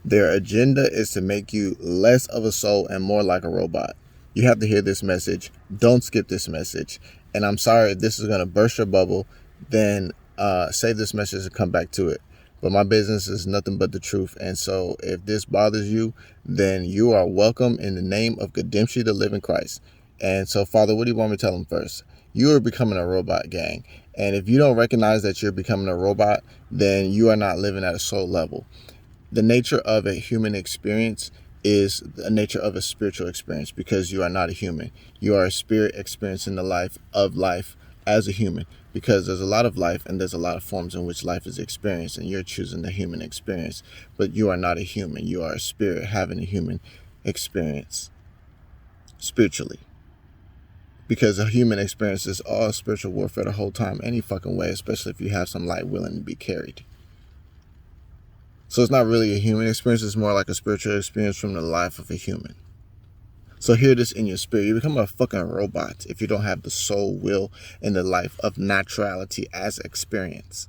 Their agenda is to make you less of a soul and more like a robot. You have to hear this message. Don't skip this message. And I'm sorry if this is going to burst your bubble, then save this message and come back to it. But my business is nothing but the truth. And so if this bothers you, then you are welcome in the name of Gadimshi, the living Christ. And so, Father, what do you want me to tell them first? You are becoming a robot, gang. And if you don't recognize that you're becoming a robot, then you are not living at a soul level. The nature of a human experience is the nature of a spiritual experience, because you are not a human. You are a spirit experiencing the life of life as a human, because there's a lot of life and there's a lot of forms in which life is experienced, and you're choosing the human experience. But you are not a human. You are a spirit having a human experience spiritually. Because a human experience is all spiritual warfare the whole time, any fucking way, especially if you have some light willing to be carried. So it's not really a human experience, it's more like a spiritual experience from the life of a human. So hear this in your spirit. You become a fucking robot if you don't have the soul, will, and the life of naturality as experience.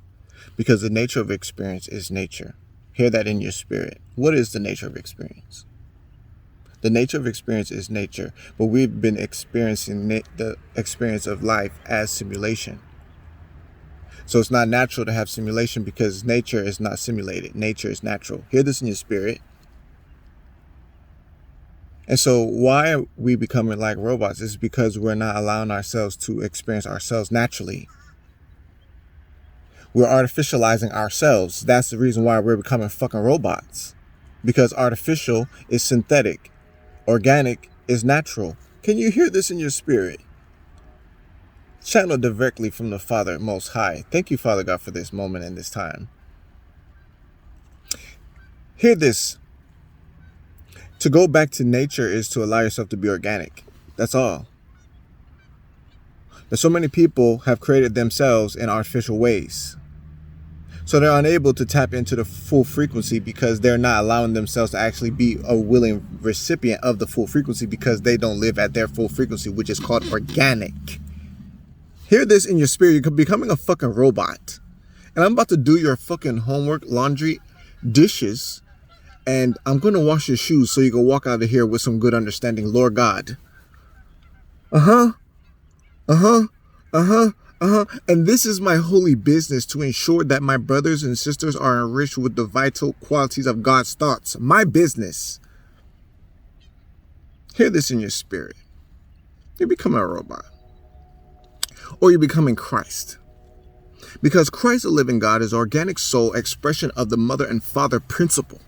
Because the nature of experience is nature. Hear that in your spirit. What is the nature of experience? The nature of experience is nature, but we've been experiencing the experience of life as simulation. So it's not natural to have simulation, because nature is not simulated. Nature is natural. Hear this in your spirit. And so why are we becoming like robots? It's because we're not allowing ourselves to experience ourselves naturally. We're artificializing ourselves. That's the reason why we're becoming fucking robots. Because artificial is synthetic. Organic is natural. Can you hear this in your spirit? Channel directly from the Father Most High. Thank you, Father God, for this moment and this time. Hear this. To go back to nature is to allow yourself to be organic. That's all. But so many people have created themselves in artificial ways. So they're unable to tap into the full frequency, because they're not allowing themselves to actually be a willing recipient of the full frequency, because they don't live at their full frequency, which is called organic. Hear this in your spirit. You're becoming a fucking robot. And I'm about to do your fucking homework, laundry, dishes, and I'm going to wash your shoes so you can walk out of here with some good understanding, Lord God. And this is my holy business, to ensure that my brothers and sisters are enriched with the vital qualities of God's thoughts. My business. Hear this in your spirit. You're becoming a robot. Or you're becoming Christ. Because Christ, the living God, is organic soul, expression of the mother and father principle.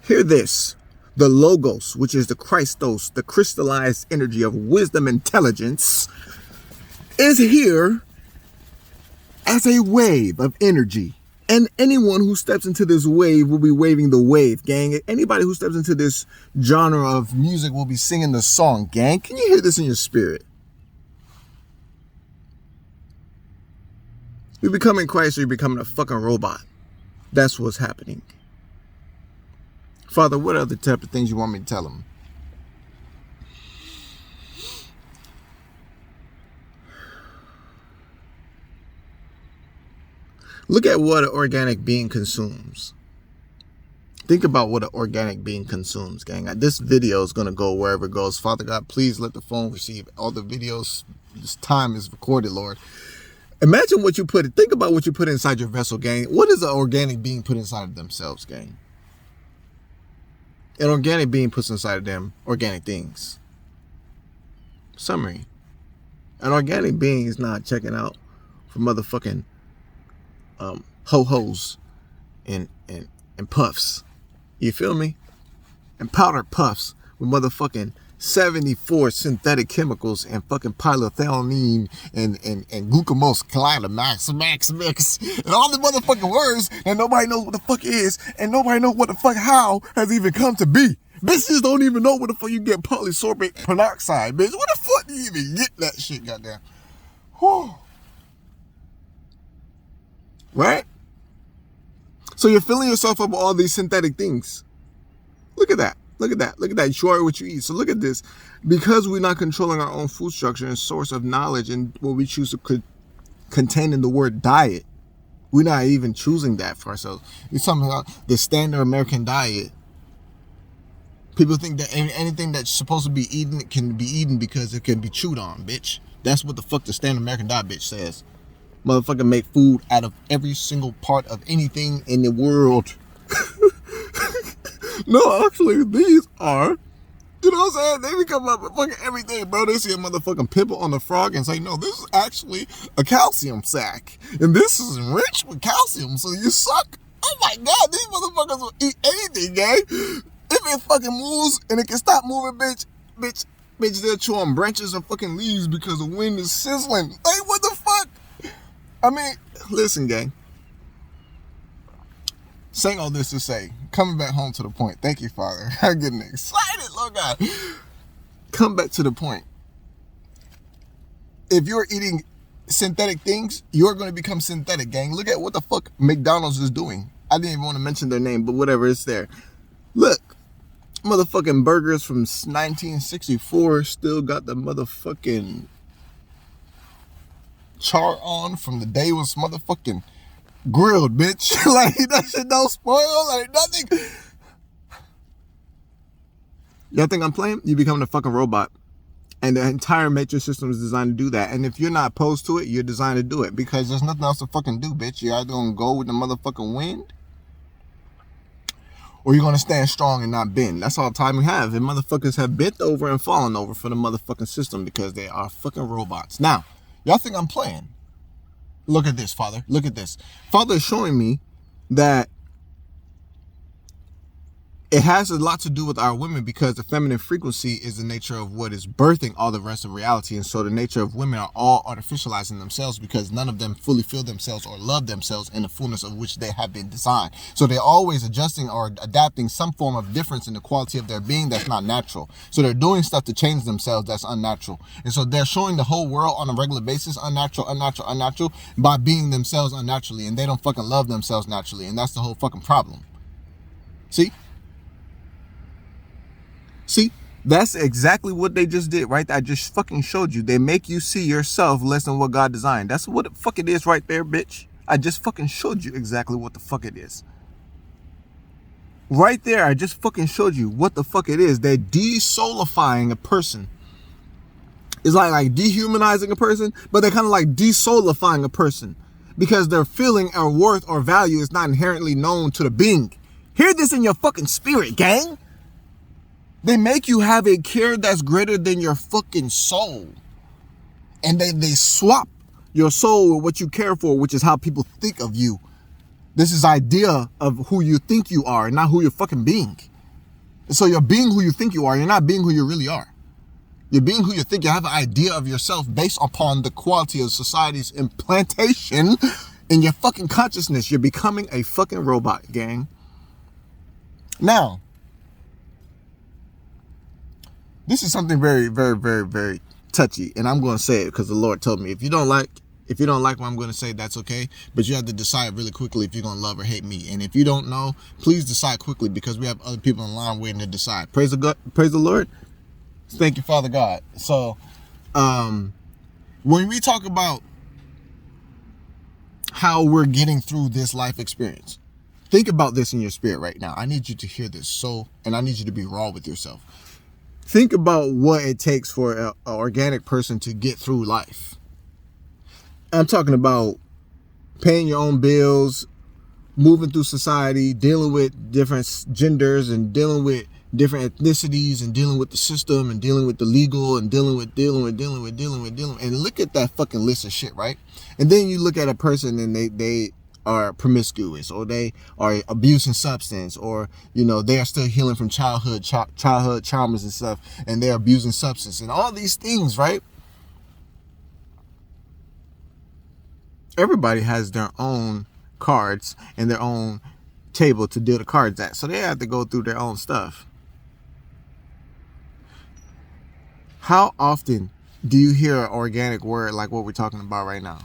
Hear this. The Logos, which is the Christos, the crystallized energy of wisdom, intelligence, is here as a wave of energy. And anyone who steps into this wave will be waving the wave, gang. Anybody who steps into this genre of music will be singing the song, gang. Can you hear this in your spirit? You're becoming Christ, or you're becoming a fucking robot. That's what's happening. Father, what other type of things you want me to tell them? Look at what an organic being consumes. Think about what an organic being consumes, gang. This video is going to go wherever it goes. Father God, please let the phone receive all the videos. This time is recorded, Lord. Imagine what you put. Think about what you put inside your vessel, gang. What does an organic being put inside of themselves, gang? An organic being puts inside of them organic things. Summary. An organic being is not checking out for motherfucking ho-hos and puffs. You feel me? And powder puffs with motherfucking 74 synthetic chemicals and fucking polyethylene and glucose climax mix and all the motherfucking words, and nobody knows what the fuck is, and nobody knows what the fuck how has even come to be. Bitches don't even know where the fuck you get polysorbic monoxide, bitch. Where the fuck do you even get that shit, goddamn? Whew. Right? So you're filling yourself up with all these synthetic things. Look at that. Look at that. Look at that. You are what you eat. So look at this. Because we're not controlling our own food structure and source of knowledge and what we choose to contain in the word diet, we're not even choosing that for ourselves. You're talking about the standard American diet. People think that anything that's supposed to be eaten can be eaten because it can be chewed on, bitch. That's what the fuck the Stand American Diet bitch says. Motherfucker make food out of every single part of anything in the world. No, actually, these are, you know what I'm saying? They be coming up with fucking everything, bro. They see a motherfucking pimple on the frog and say, no, this is actually a calcium sac. And this is rich with calcium, so you suck. Oh my God, these motherfuckers will eat anything, gang. If it fucking moves and it can stop moving, bitch, they'll chew on branches or fucking leaves because the wind is sizzling. Like, what the fuck? I mean, listen, gang. Saying all this to say, coming back home to the point. Thank you, Father. I'm getting excited, Lord God. Come back to the point. If you're eating synthetic things, you're going to become synthetic, gang. Look at what the fuck McDonald's is doing. I didn't even want to mention their name, but whatever, it's there. Look, motherfucking burgers from 1964 still got the motherfucking char on from the day it was motherfucking grilled, bitch. Like, that shit don't spoil, like nothing. Y'all think I'm playing? You becoming a fucking robot. And the entire matrix system is designed to do that. And if you're not opposed to it, you're designed to do it. Because there's nothing else to fucking do, bitch. You're either gonna go with the motherfucking wind, or you're gonna stand strong and not bend. That's all the time we have. And motherfuckers have bent over and fallen over for the motherfucking system because they are fucking robots. Now, y'all think I'm playing? Look at this, Father. Look at this. Father is showing me that it has a lot to do with our women because the feminine frequency is the nature of what is birthing all the rest of reality. And so the nature of women are all artificializing themselves because none of them fully feel themselves or love themselves in the fullness of which they have been designed. So they're always adjusting or adapting some form of difference in the quality of their being that's not natural. So they're doing stuff to change themselves that's unnatural. And so they're showing the whole world on a regular basis unnatural by being themselves unnaturally. And they don't fucking love themselves naturally. And that's the whole fucking problem. See, that's exactly what they just did, right? I just fucking showed you. They make you see yourself less than what God designed. That's what the fuck it is right there, bitch. I just fucking showed you exactly what the fuck it is. Right there, I just fucking showed you what the fuck it is. They're de-soulifying a person. It's like dehumanizing a person, but they're kind of like de-soulifying a person because their feeling or worth or value is not inherently known to the being. Hear this in your fucking spirit, gang. They make you have a care that's greater than your fucking soul. And they swap your soul with what you care for, which is how people think of you. This is idea of who you think you are, not who you're fucking being. So you're being who you think you are. You're not being who you really are. You're being who you think. You have an idea of yourself based upon the quality of society's implantation in your fucking consciousness. You're becoming a fucking robot, gang. Now, this is something very, very, very, very touchy, and I'm going to say it because the Lord told me. If you don't like what I'm going to say, that's okay. But you have to decide really quickly if you're going to love or hate me. And if you don't know, please decide quickly because we have other people in line waiting to decide. Praise the Lord. Thank you, Father God. So, when we talk about how we're getting through this life experience, think about this in your spirit right now. I need you to hear this, and I need you to be raw with yourself. Think about what it takes for an organic person to get through life. I'm talking about paying your own bills, moving through society, dealing with different genders and dealing with different ethnicities and dealing with the system and dealing with the legal and dealing with. And look at that fucking list of shit, right? And then you look at a person and they are promiscuous, or they are abusing substance, or they are still healing from childhood traumas and stuff, and they're abusing substance and all these things, right? Everybody has their own cards and their own table to deal the cards at, so they have to go through their own stuff. How often do you hear an organic word like what we're talking about right now?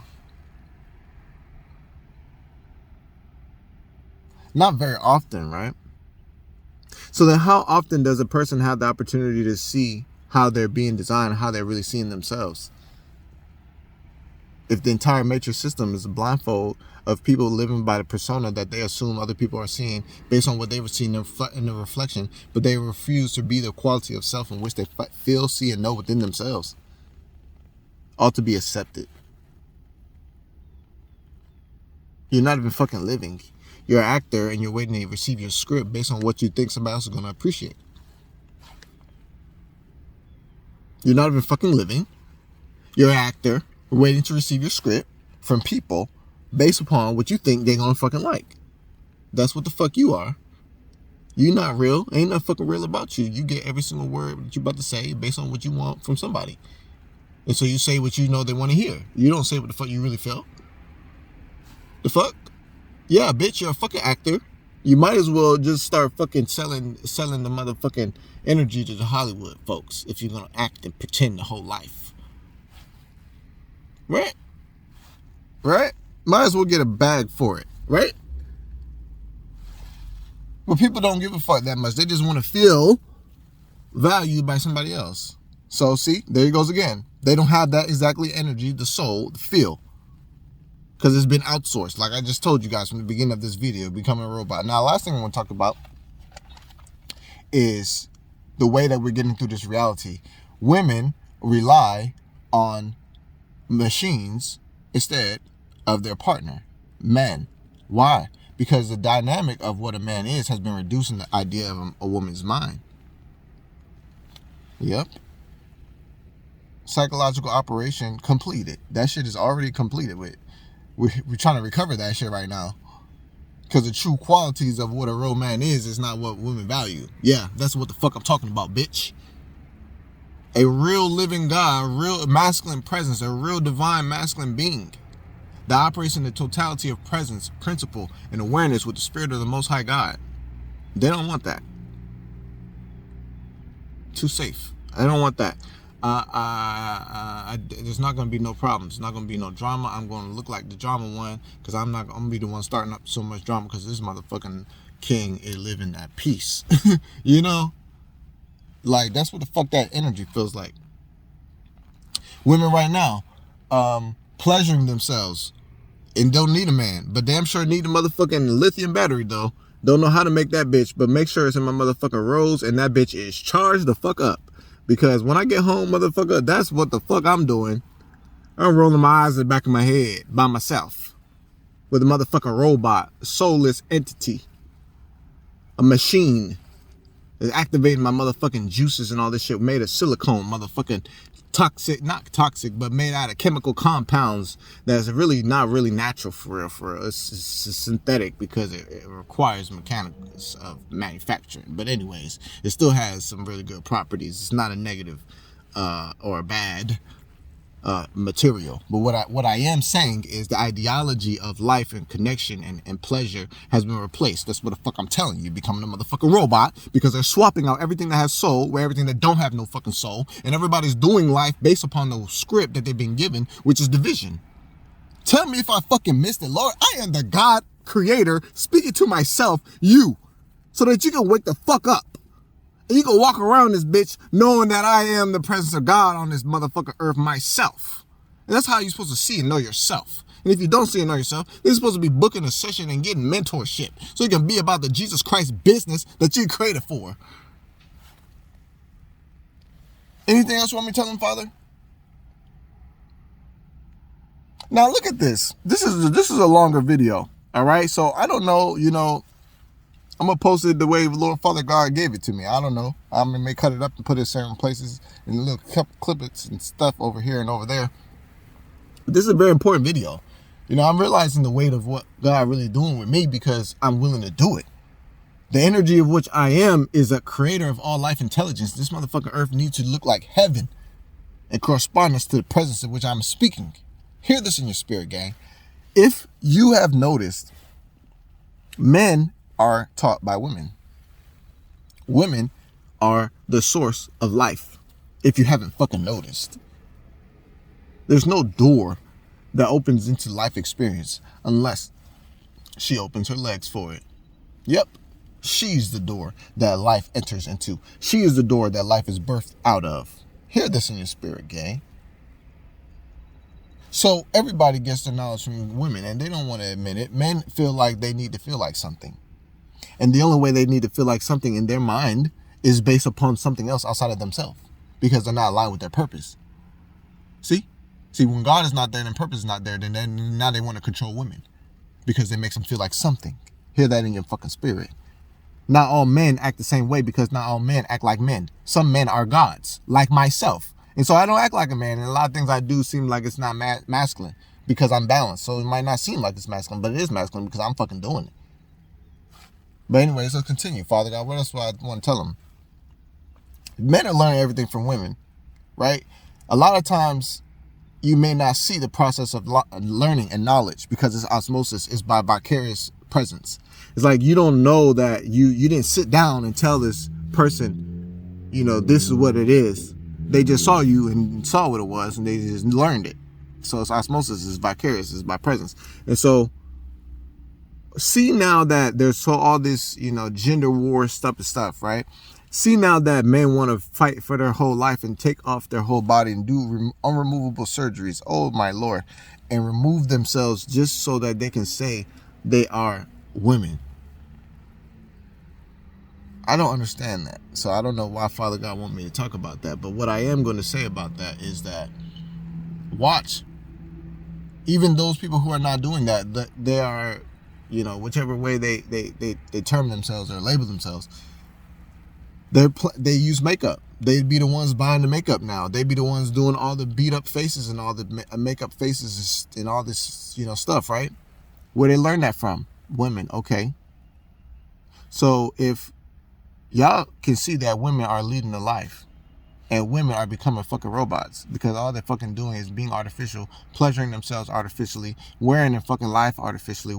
Not very often, right? So then how often does a person have the opportunity to see how they're being designed, how they're really seeing themselves? If the entire matrix system is a blindfold of people living by the persona that they assume other people are seeing based on what they were seeing in the reflection, but they refuse to be the quality of self in which they feel, see, and know within themselves, all to be accepted. You're not even fucking living. You're an actor and you're waiting to receive your script based on what you think somebody else is going to appreciate. You're not even fucking living. You're an actor waiting to receive your script from people based upon what you think they're going to fucking like. That's what the fuck you are. You're not real. Ain't nothing fucking real about you. You get every single word that you're about to say based on what you want from somebody. And so you say what you know they want to hear. You don't say what the fuck you really feel. The fuck? Yeah, bitch, you're a fucking actor. You might as well just start fucking selling the motherfucking energy to the Hollywood folks if you're gonna act and pretend the whole life. Right? Right? Might as well get a bag for it, right? But people don't give a fuck that much. They just want to feel valued by somebody else. So see, there he goes again. They don't have that exactly energy, the soul, the feel. Because it's been outsourced. Like I just told you guys from the beginning of this video, becoming a robot. Now, last thing I want to talk about is the way that we're getting through this reality. Women rely on machines instead of their partner, men. Why? Because the dynamic of what a man is has been reducing the idea of a woman's mind. Yep. Psychological operation completed. That shit is already completed with. We're trying to recover that shit right now. Because the true qualities of what a real man is not what women value. Yeah, that's what the fuck I'm talking about, bitch. A real living God, a real masculine presence, a real divine masculine being that operates in the totality of presence, principle, and awareness with the spirit of the Most High God. They don't want that. Too safe. I don't want that. There's not going to be no problems. There's not going to be no drama. I'm going to look like the drama one because I'm going to be the one starting up so much drama because this motherfucking king is living at peace. You know? Like, that's what the fuck that energy feels like. Women right now, pleasuring themselves and don't need a man, but damn sure need a motherfucking lithium battery though. Don't know how to make that bitch, but make sure it's in my motherfucking Rose and that bitch is charged the fuck up. Because when I get home, motherfucker, that's what the fuck I'm doing. I'm rolling my eyes in the back of my head by myself. With a motherfucking robot, a soulless entity. A machine. That's activating my motherfucking juices and all this shit made of silicone, motherfucking toxic, not toxic, but made out of chemical compounds that's really not really natural for real. It's synthetic because it requires mechanics of manufacturing. But anyways, it still has some really good properties. It's not a negative or a bad material. But what I am saying is the ideology of life and connection and pleasure has been replaced. That's what the fuck I'm telling you. Becoming a motherfucking robot because they're swapping out everything that has soul with everything that don't have no fucking soul, and everybody's doing life based upon the script that they've been given, which is division. Tell me if I fucking missed it, Lord. I am the God creator speaking to myself, you, so that you can wake the fuck up. And you can walk around this bitch knowing that I am the presence of God on this motherfucking earth myself. And that's how you're supposed to see and know yourself. And if you don't see and know yourself, you're supposed to be booking a session and getting mentorship so you can be about the Jesus Christ business that you created for. Anything else you want me to tell them, Father? Now look at this. This is a longer video. All right. So I don't know, I'm going to post it the way Lord Father God gave it to me. I don't know. I may cut it up and put it in certain places and little clippets and stuff over here and over there. But this is a very important video. I'm realizing the weight of what God really doing with me because I'm willing to do it. The energy of which I am is a creator of all life intelligence. This motherfucking earth needs to look like heaven in correspondence to the presence of which I'm speaking. Hear this in your spirit, gang. If you have noticed, men are taught by women. Women are the source of life. If you haven't fucking noticed, there's no door that opens into life experience unless she opens her legs for it. Yep. She's the door that life enters into. She is the door that life is birthed out of. Hear this in your spirit, gang. So everybody gets their knowledge from women, and they don't want to admit it. Men feel like they need to feel like something. And the only way they need to feel like something in their mind is based upon something else outside of themselves, because they're not aligned with their purpose. See, when God is not there and purpose is not there, then now they want to control women because it makes them feel like something. Hear that in your fucking spirit. Not all men act the same way, because not all men act like men. Some men are gods, like myself. And so I don't act like a man. And a lot of things I do seem like it's not masculine because I'm balanced. So it might not seem like it's masculine, but it is masculine because I'm fucking doing it. But anyways, let's continue. Father God, what else do I want to tell them? Men are learning everything from women, right? A lot of times you may not see the process of learning and knowledge because it's osmosis, is by vicarious presence. It's like you don't know that you didn't sit down and tell this person, this is what it is. They just saw you and saw what it was, and they just learned it. So it's osmosis, it's vicarious, it's by presence. And so see now that there's all this, gender war stuff, right? See now that men want to fight for their whole life and take off their whole body and do unremovable surgeries. Oh my Lord. And remove themselves just so that they can say they are women. I don't understand that. So I don't know why Father God want me to talk about that. But what I am going to say about that is that watch. Even those people who are not doing that, they are, whichever way they term themselves or label themselves, they use makeup. They'd be the ones buying the makeup now. They'd be the ones doing all the beat up faces and all the makeup faces and all this, stuff, right? Where they learn that from? Women, okay. So if y'all can see that women are leading the life and women are becoming fucking robots because all they're fucking doing is being artificial, pleasuring themselves artificially, wearing their fucking life artificially,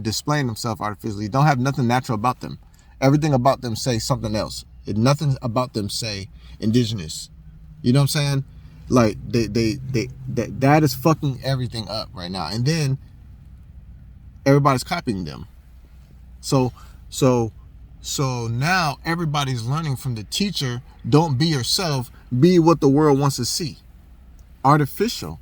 displaying themselves artificially, don't have nothing natural about them. Everything about them say something else. Nothing about them say indigenous. You know what I'm saying? Like that is fucking everything up right now. And then everybody's copying them. So now everybody's learning from the teacher. Don't be yourself. Be what the world wants to see. Artificial.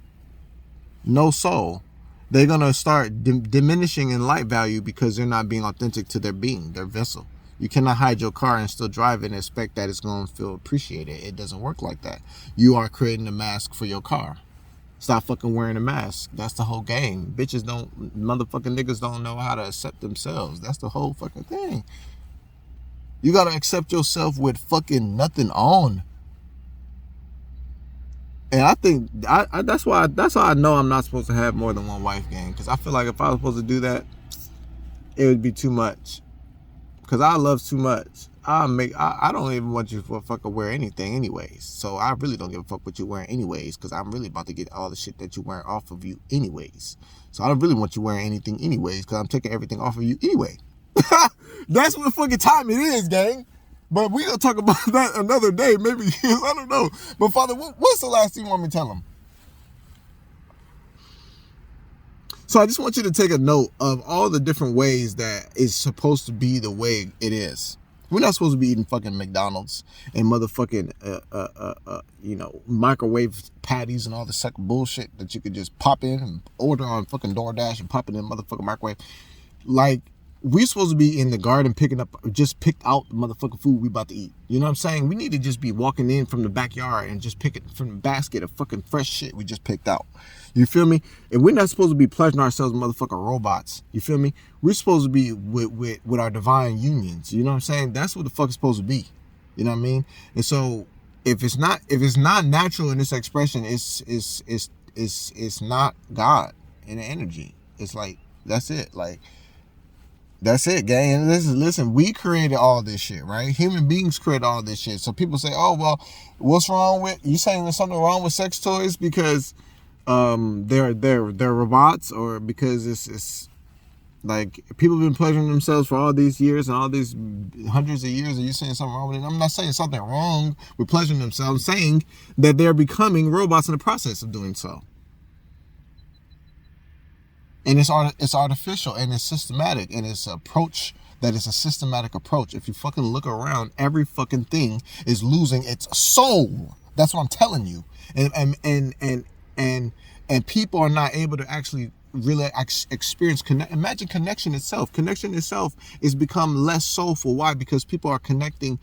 No soul. They're going to start diminishing in light value because they're not being authentic to their being, their vessel. You cannot hide your car and still drive it and expect that it's going to feel appreciated. It doesn't work like that. You are creating a mask for your car. Stop fucking wearing a mask. That's the whole game. Motherfucking niggas don't know how to accept themselves. That's the whole fucking thing. You got to accept yourself with fucking nothing on. And I think that's how I know I'm not supposed to have more than one wife, gang. Because I feel like if I was supposed to do that, it would be too much. Because I love too much. I don't even want you to fucking wear anything anyways. So I really don't give a fuck what you're wearing anyways. Because I'm really about to get all the shit that you're wearing off of you anyways. So I don't really want you wearing anything anyways. Because I'm taking everything off of you anyway. That's what fucking time it is, gang. But we gonna talk about that another day, maybe. I don't know. But Father, what's the last thing you want me to tell him? So I just want you to take a note of all the different ways that it's supposed to be the way it is. We're not supposed to be eating fucking McDonald's and motherfucking, microwave patties and all this suck bullshit that you could just pop in and order on fucking DoorDash and pop it in motherfucking microwave. Like, we're supposed to be in the garden picked out the motherfucking food we about to eat. You know what I'm saying? We need to just be walking in from the backyard and just pick it from the basket of fucking fresh shit we just picked out. You feel me? And we're not supposed to be pleasuring ourselves with motherfucking robots. You feel me? We're supposed to be with our divine unions. You know what I'm saying? That's what the fuck it's supposed to be. You know what I mean? And so if it's not natural in this expression, it's not God in the energy. It's like, that's it. Like, that's it, gang. And listen, we created all this shit, right? Human beings created all this shit. So people say, oh, well, what's wrong with, you saying there's something wrong with sex toys because they're robots, or because it's like people have been pleasuring themselves for all these years and all these hundreds of years, and you saying something wrong with it? I'm not saying something wrong with pleasuring themselves. I'm saying that they're becoming robots in the process of doing so. And it's artificial and it's systematic, and it's an approach that is a systematic approach. If you fucking look around, every fucking thing is losing its soul. That's what I'm telling you. And And people are not able to actually really experience imagine connection itself. Connection itself is become less soulful. Why? Because people are connecting,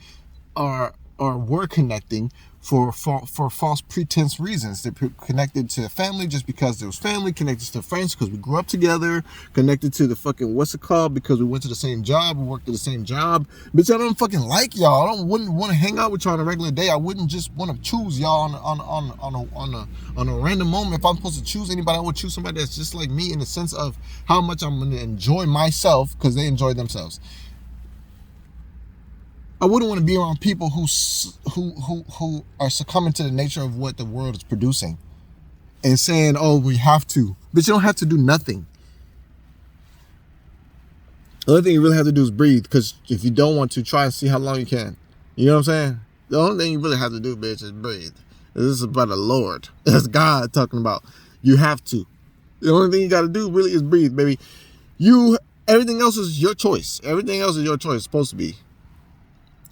or were connecting for false pretense reasons. They're connected to family just because there was family, connected to friends because we grew up together, connected to the fucking what's it called because we went to the same job, we worked at the same job. Bitch, I don't fucking like y'all. Wouldn't want to hang out with y'all on a regular day. I wouldn't just want to choose y'all on a random moment. If I'm supposed to choose anybody, I would choose somebody that's just like me in the sense of how much I'm gonna enjoy myself because they enjoy themselves. I wouldn't want to be around people who are succumbing to the nature of what the world is producing and saying, oh, we have to. But you don't have to do nothing. The only thing you really have to do is breathe, because if you don't want to, try and see how long you can. You know what I'm saying? The only thing you really have to do, bitch, is breathe. This is about the Lord. That's God talking about. You have to. The only thing you got to do really is breathe, baby. Everything else is your choice. Everything else is your choice. It's supposed to be.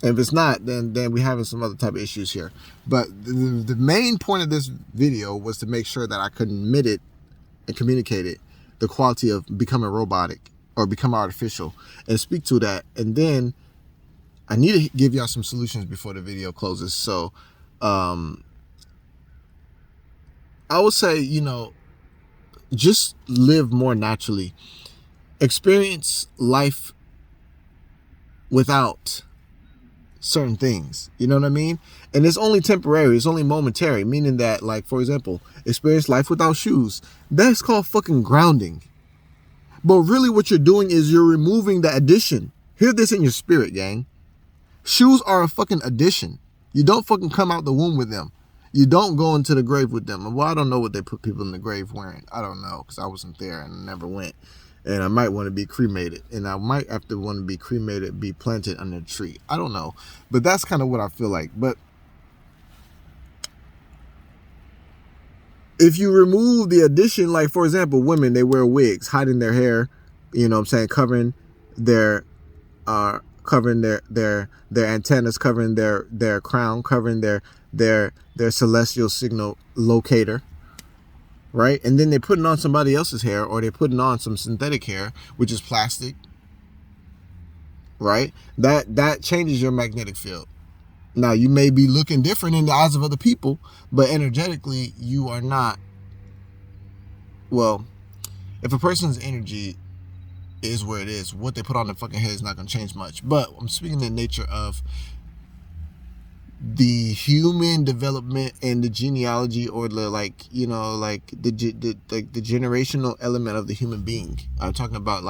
And if it's not, then we're having some other type of issues here. But the main point of this video was to make sure that I could admit it and communicate it, the quality of becoming robotic or becoming artificial, and speak to that. And then I need to give y'all some solutions before the video closes. So I would say, just live more naturally. Experience life without certain things, you know what I mean? And it's only temporary, it's only momentary, meaning that, like, for example, experience life without shoes. That's called fucking grounding. But really what you're doing is you're removing the addition. Hear this in your spirit, gang. Shoes are a fucking addition. You don't fucking come out the womb with them. You don't go into the grave with them. Well, I don't know what they put people in the grave wearing. I don't know, because I wasn't there and I never went. And I might want to be cremated. And I might, after want to be cremated, be planted under a tree. I don't know. But that's kind of what I feel like. But if you remove the addition, like, for example, women, they wear wigs, hiding their hair, you know what I'm saying, covering their antennas, covering their crown, covering their celestial signal locator. Right? And then they're putting on somebody else's hair, or they're putting on some synthetic hair, which is plastic. Right? That changes your magnetic field. Now, you may be looking different in the eyes of other people, but energetically, you are not. Well, if a person's energy is where it is, what they put on their fucking head is not going to change much. But I'm speaking in the nature of the human development and the genealogy, or the the generational element of the human being. I'm talking about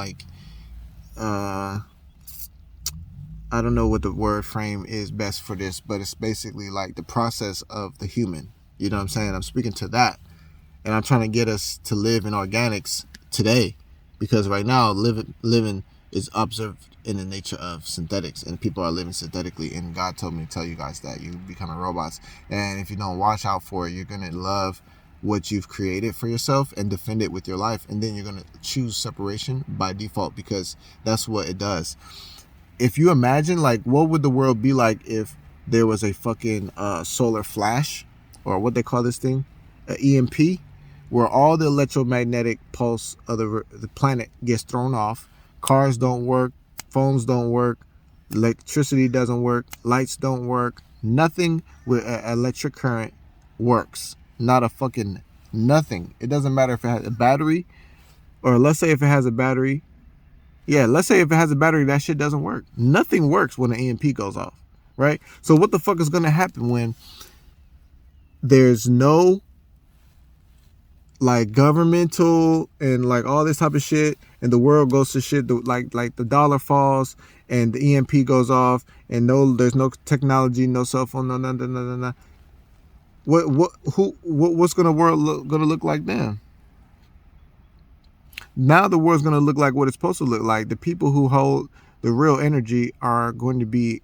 I don't know what the word frame is best for this, but it's basically like the process of the human. You know what I'm saying? I'm speaking to that, and I'm trying to get us to live in organics today, because right now living is observed in the nature of synthetics, and people are living synthetically. And God told me to tell you guys that you're becoming robots, and if you don't watch out for it, you're gonna love what you've created for yourself and defend it with your life, and then you're gonna choose separation by default, because that's what it does. If you imagine, like, what would the world be like if there was a fucking solar flash, or what they call this thing, an EMP, where all the electromagnetic pulse of the planet gets thrown off. Cars don't work, phones don't work, electricity doesn't work, lights don't work, nothing with electric current works. Not a fucking nothing. It doesn't matter if it has a battery, or let's say if it has a battery. Yeah, let's say if it has a battery, that shit doesn't work. Nothing works when an EMP goes off, right? So what the fuck is going to happen when there's no like governmental and like all this type of shit, and the world goes to shit, like the dollar falls and the EMP goes off, and there's no technology, no cell phone, no. What's gonna look like then? Now the world's gonna look like what it's supposed to look like. The people who hold the real energy are going to be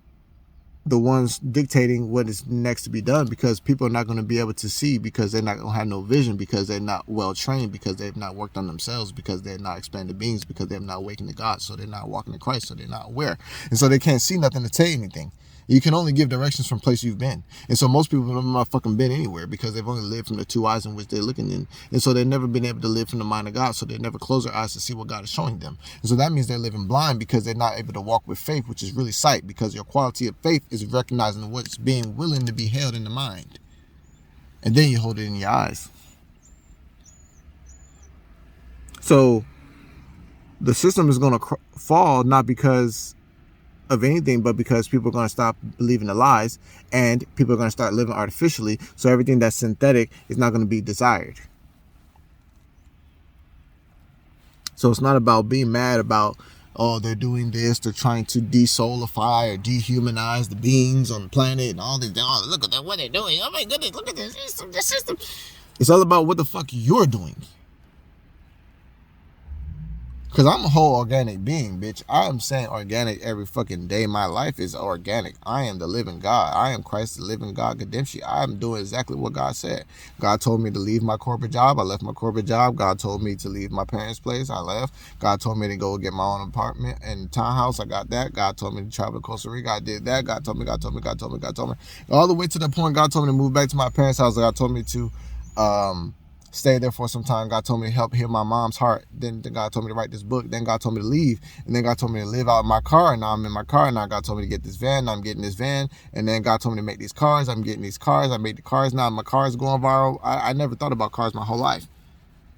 the ones dictating what is next to be done, because people are not going to be able to see, because they're not going to have no vision, because they're not well trained, because they've not worked on themselves, because they're not expanded beings, because they're not awakened to God, so they're not walking to Christ, so they're not aware, and so they can't see nothing to say anything. You can only give directions from place you've been. And so most people have not fucking been anywhere because they've only lived from the two eyes in which they're looking in. And so they've never been able to live from the mind of God. So they never close their eyes to see what God is showing them. And so that means they're living blind because they're not able to walk with faith, which is really sight, because your quality of faith is recognizing what's being willing to be held in the mind. And then you hold it in your eyes. So the system is going to fall, not because of anything, but because people are going to stop believing the lies and people are going to start living artificially. So everything that's synthetic is not going to be desired. So it's not about being mad about, oh, they're doing this, they're trying to desoulify or dehumanize the beings on the planet and all this. Oh, look at that, what they're doing. Oh my goodness, look at this system. It's all about what the fuck you're doing. Because I'm a whole organic being, bitch. I am saying organic every fucking day. My life is organic. I am the living God. I am Christ, the living God, Kadimshi. I am doing exactly what God said. God told me to leave my corporate job. I left my corporate job. God told me to leave my parents' place. I left. God told me to go get my own apartment and townhouse. I got that. God told me to travel to Costa Rica. I did that. God told me. All the way to the point God told me to move back to my parents' house. God told me to stay there for some time. God told me to help heal my mom's heart. Then God told me to write this book. Then God told me to leave. And then God told me to live out in my car. And now I'm in my car. Now God told me to get this van. Now I'm getting this van. And then God told me to make these cars. I'm getting these cars. I made the cars. Now my car is going viral. I never thought about cars my whole life.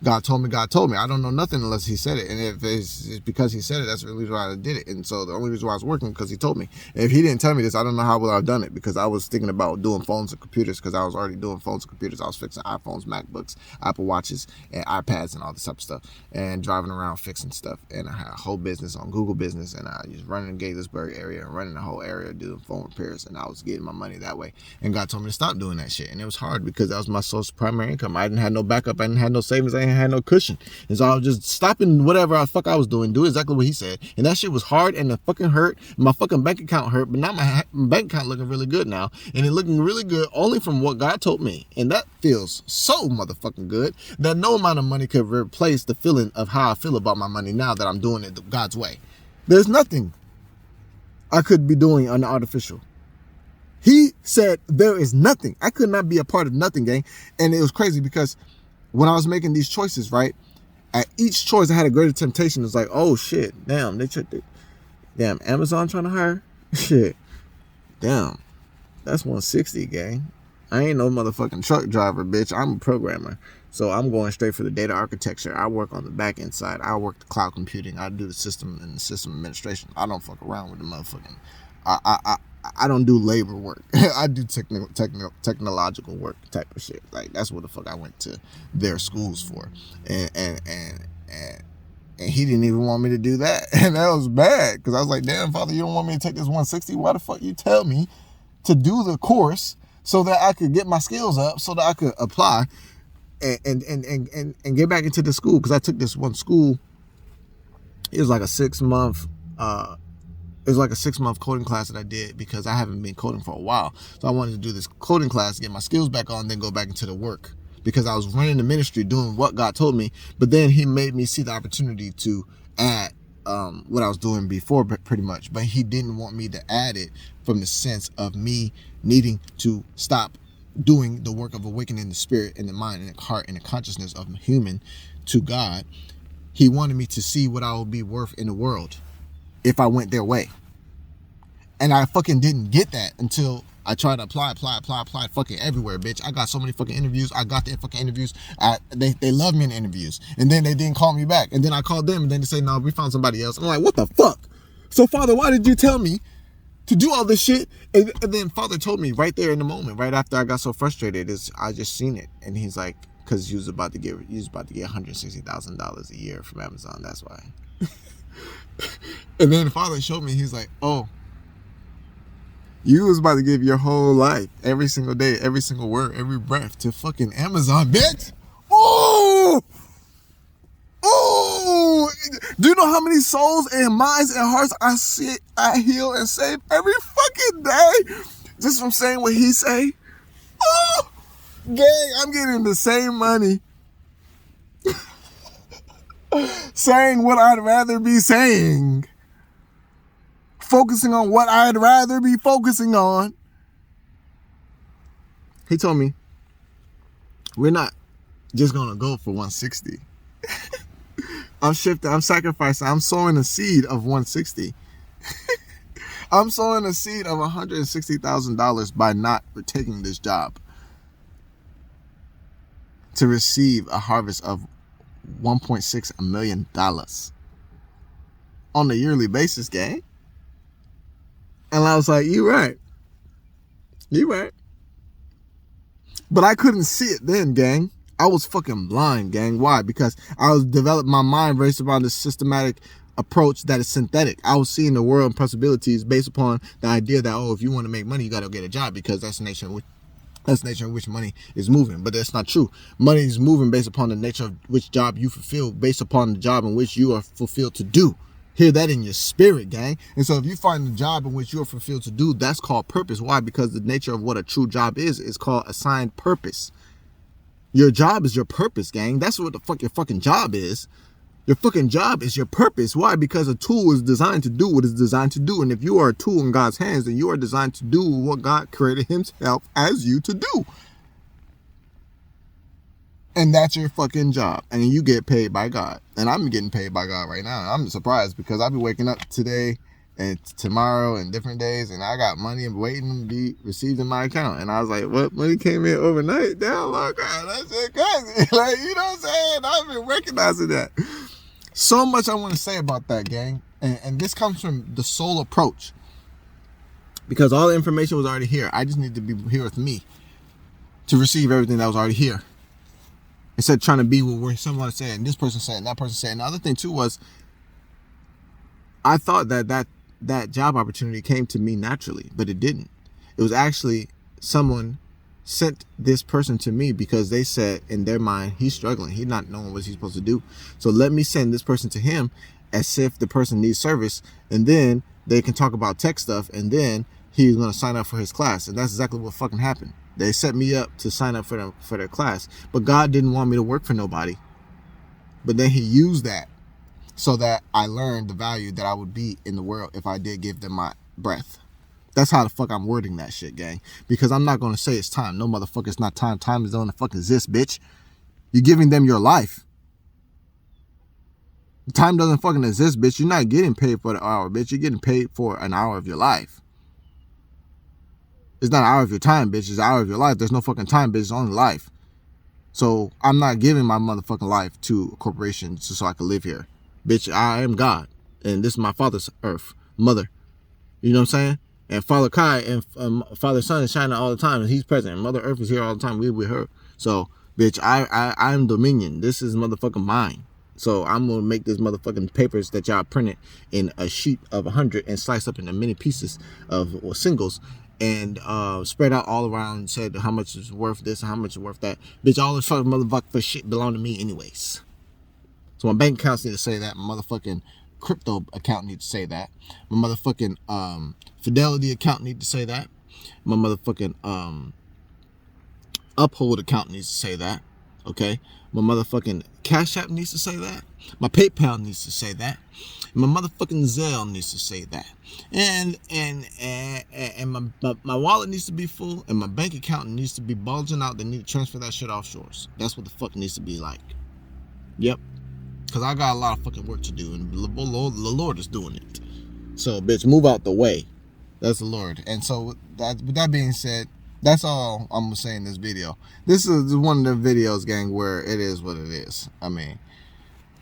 God told me. I don't know nothing unless he said it. And if it's because he said it, that's the reason why I did it. And so the only reason why I was working because he told me. And if he didn't tell me this, I don't know how well I've done it, because I was thinking about doing phones and computers, because I was already doing phones and computers. I was fixing iPhones, MacBooks, Apple Watches, and iPads and all this type of stuff, and driving around fixing stuff. And I had a whole business on Google Business, and I was running in Gaithersburg area and running the whole area doing phone repairs, and I was getting my money that way. And God told me to stop doing that shit. And it was hard because that was my source of primary income. I didn't have no backup. I didn't have no savings. I didn't have no cushion. And so I was just stopping whatever the fuck I was doing, do exactly what he said. And that shit was hard and it fucking hurt. My fucking bank account hurt, but now my bank account looking really good now. And it looking really good only from what God told me. And that feels so motherfucking good that no amount of money could replace the feeling of how I feel about my money now that I'm doing it God's way. There's nothing I could be doing unartificial. He said there is nothing. I could not be a part of nothing, gang. And it was crazy because when I was making these choices, right, at each choice I had a greater temptation. It's like, oh shit, damn, they checked it. Damn, Amazon trying to hire? Shit. Damn. That's 160, gang. I ain't no motherfucking truck driver, bitch. I'm a programmer. So I'm going straight for the data architecture. I work on the back end side. I work the cloud computing. I do the system and the system administration. I don't fuck around with the motherfucking I don't do labor work. I do technological work type of shit. Like, that's what the fuck I went to their schools for. And he didn't even want me to do that. And that was bad, because I was like, damn, Father, you don't want me to take this 160? Why the fuck you tell me to do the course so that I could get my skills up, so that I could apply and get back into the school? Because I took this one school. It was like a 6-month coding class that I did, because I haven't been coding for a while. So I wanted to do this coding class, get my skills back on, then go back into the work, because I was running the ministry, doing what God told me. But then he made me see the opportunity to add what I was doing before, pretty much. But he didn't want me to add it from the sense of me needing to stop doing the work of awakening the spirit and the mind and the heart and the consciousness of a human to God. He wanted me to see what I would be worth in the world if I went their way. And I fucking didn't get that until I tried to apply fucking everywhere, bitch. I got so many fucking interviews. I got the fucking interviews. They love me in interviews. And then they didn't call me back. And then I called them, and then they say, no, we found somebody else. I'm like, what the fuck? So, Father, why did you tell me to do all this shit? And then Father told me right there in the moment, right after I got so frustrated, I just seen it. And he's like, because you was about to get $160,000 a year from Amazon. That's why. And then the Father showed me, he's like, oh, you was about to give your whole life, every single day, every single word, every breath to fucking Amazon, bitch. Oh, do you know how many souls and minds and hearts I heal and save every fucking day just from saying what he say? Oh, gang, I'm getting the same money saying what I'd rather be saying focusing on what I'd rather be focusing on. He told me, we're not just going to go for 160. I'm shifting, I'm sacrificing, I'm sowing a seed of 160. I'm sowing a seed of $160,000 by not taking this job to receive a harvest of $1.6 million on a yearly basis, gang. And I was like, you right. But I couldn't see it then, gang. I was fucking blind, gang. Why? Because I was developing my mind based upon this systematic approach that is synthetic. I was seeing the world and possibilities based upon the idea that, oh, if you want to make money, you got to get a job, because that's the nature in which money is moving. But that's not true. Money is moving based upon the nature of which job you fulfill, based upon the job in which you are fulfilled to do. Hear that in your spirit, gang. And so if you find a job in which you are fulfilled to do, that's called purpose. Why? Because the nature of what a true job is called assigned purpose. Your job is your purpose, gang. That's what the fuck your fucking job is. Your fucking job is your purpose. Why? Because a tool is designed to do what it's designed to do. And if you are a tool in God's hands, then you are designed to do what God created himself as you to do. And that's your fucking job. And you get paid by God. And I'm getting paid by God right now. I'm surprised because I've been waking up today and tomorrow and different days, and I got money waiting to be received in my account. And I was like, what? Money came in overnight? Damn, look, that's it crazy. Like, you know what I'm saying? I've been recognizing that. So much I want to say about that, gang. And this comes from the soul approach. Because all the information was already here. I just need to be here with me to receive everything that was already here. Instead of trying to be what someone said, and this person said, and that person said. And the other thing too was, I thought that job opportunity came to me naturally, but it didn't. It was actually someone sent this person to me because they said in their mind, he's struggling. He's not knowing what he's supposed to do. So let me send this person to him as if the person needs service, and then they can talk about tech stuff, and then he's going to sign up for his class. And that's exactly what fucking happened. They set me up to sign up for their class, but God didn't want me to work for nobody. But then he used that so that I learned the value that I would be in the world if I did give them my breath. That's how the fuck I'm wording that shit, gang. Because I'm not going to say it's time. No, motherfucker, it's not time. Time is on the fucking exist, bitch. You're giving them your life. Time doesn't fucking exist, bitch. You're not getting paid for the hour, bitch. You're getting paid for an hour of your life. It's not an hour of your time, bitch. It's an hour of your life. There's no fucking time, bitch. It's only life. So I'm not giving my motherfucking life to a corporation just so I can live here. Bitch, I am God. And this is my father's earth. Mother. You know what I'm saying? And Father Kai and Father Son is shining all the time. And he's present. And Mother Earth is here all the time. We're with her. So, bitch, I'm Dominion. This is motherfucking mine. So I'm going to make this motherfucking papers that y'all printed in a sheet of 100 and slice up into many pieces of singles. And spread out all around and said how much is worth this and how much is worth that. Bitch, all this fucking motherfucking shit belong to me anyways. So my bank accounts need to say that. My motherfucking crypto account need to say that. My motherfucking Fidelity account need to say that. My motherfucking Uphold account needs to say that. Okay? My motherfucking Cash App needs to say that. My PayPal needs to say that. My motherfucking Zelle needs to say that. And my wallet needs to be full, and my bank account needs to be bulging out. They need to transfer that shit offshores. That's what the fuck needs to be like. Yep. Because I got a lot of fucking work to do, and the Lord is doing it. So, bitch, move out the way. That's the Lord. And so, with that being said, that's all I'm going to say in this video. This is one of the videos, gang, where it is what it is. I mean,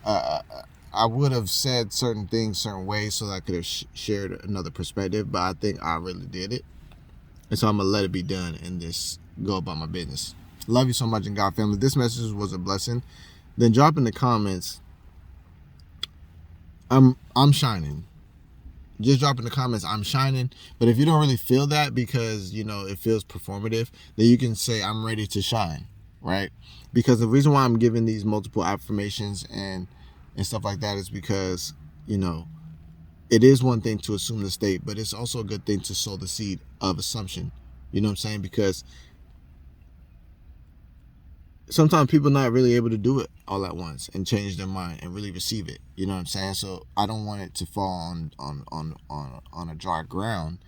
I would have said certain things certain ways so that I could have shared another perspective, but I think I really did it. And so I'm going to let it be done and just go about my business. Love you so much in God family. If this message was a blessing, then drop in the comments, I'm shining. Just drop in the comments, I'm shining. But if you don't really feel that because, you know, it feels performative, then you can say I'm ready to shine, right? Because the reason why I'm giving these multiple affirmations and stuff like that is because, you know, it is one thing to assume the state, but it's also a good thing to sow the seed of assumption. You know what I'm saying? Because sometimes people not really able to do it all at once and change their mind and really receive it. You know what I'm saying? So I don't want it to fall on a dry ground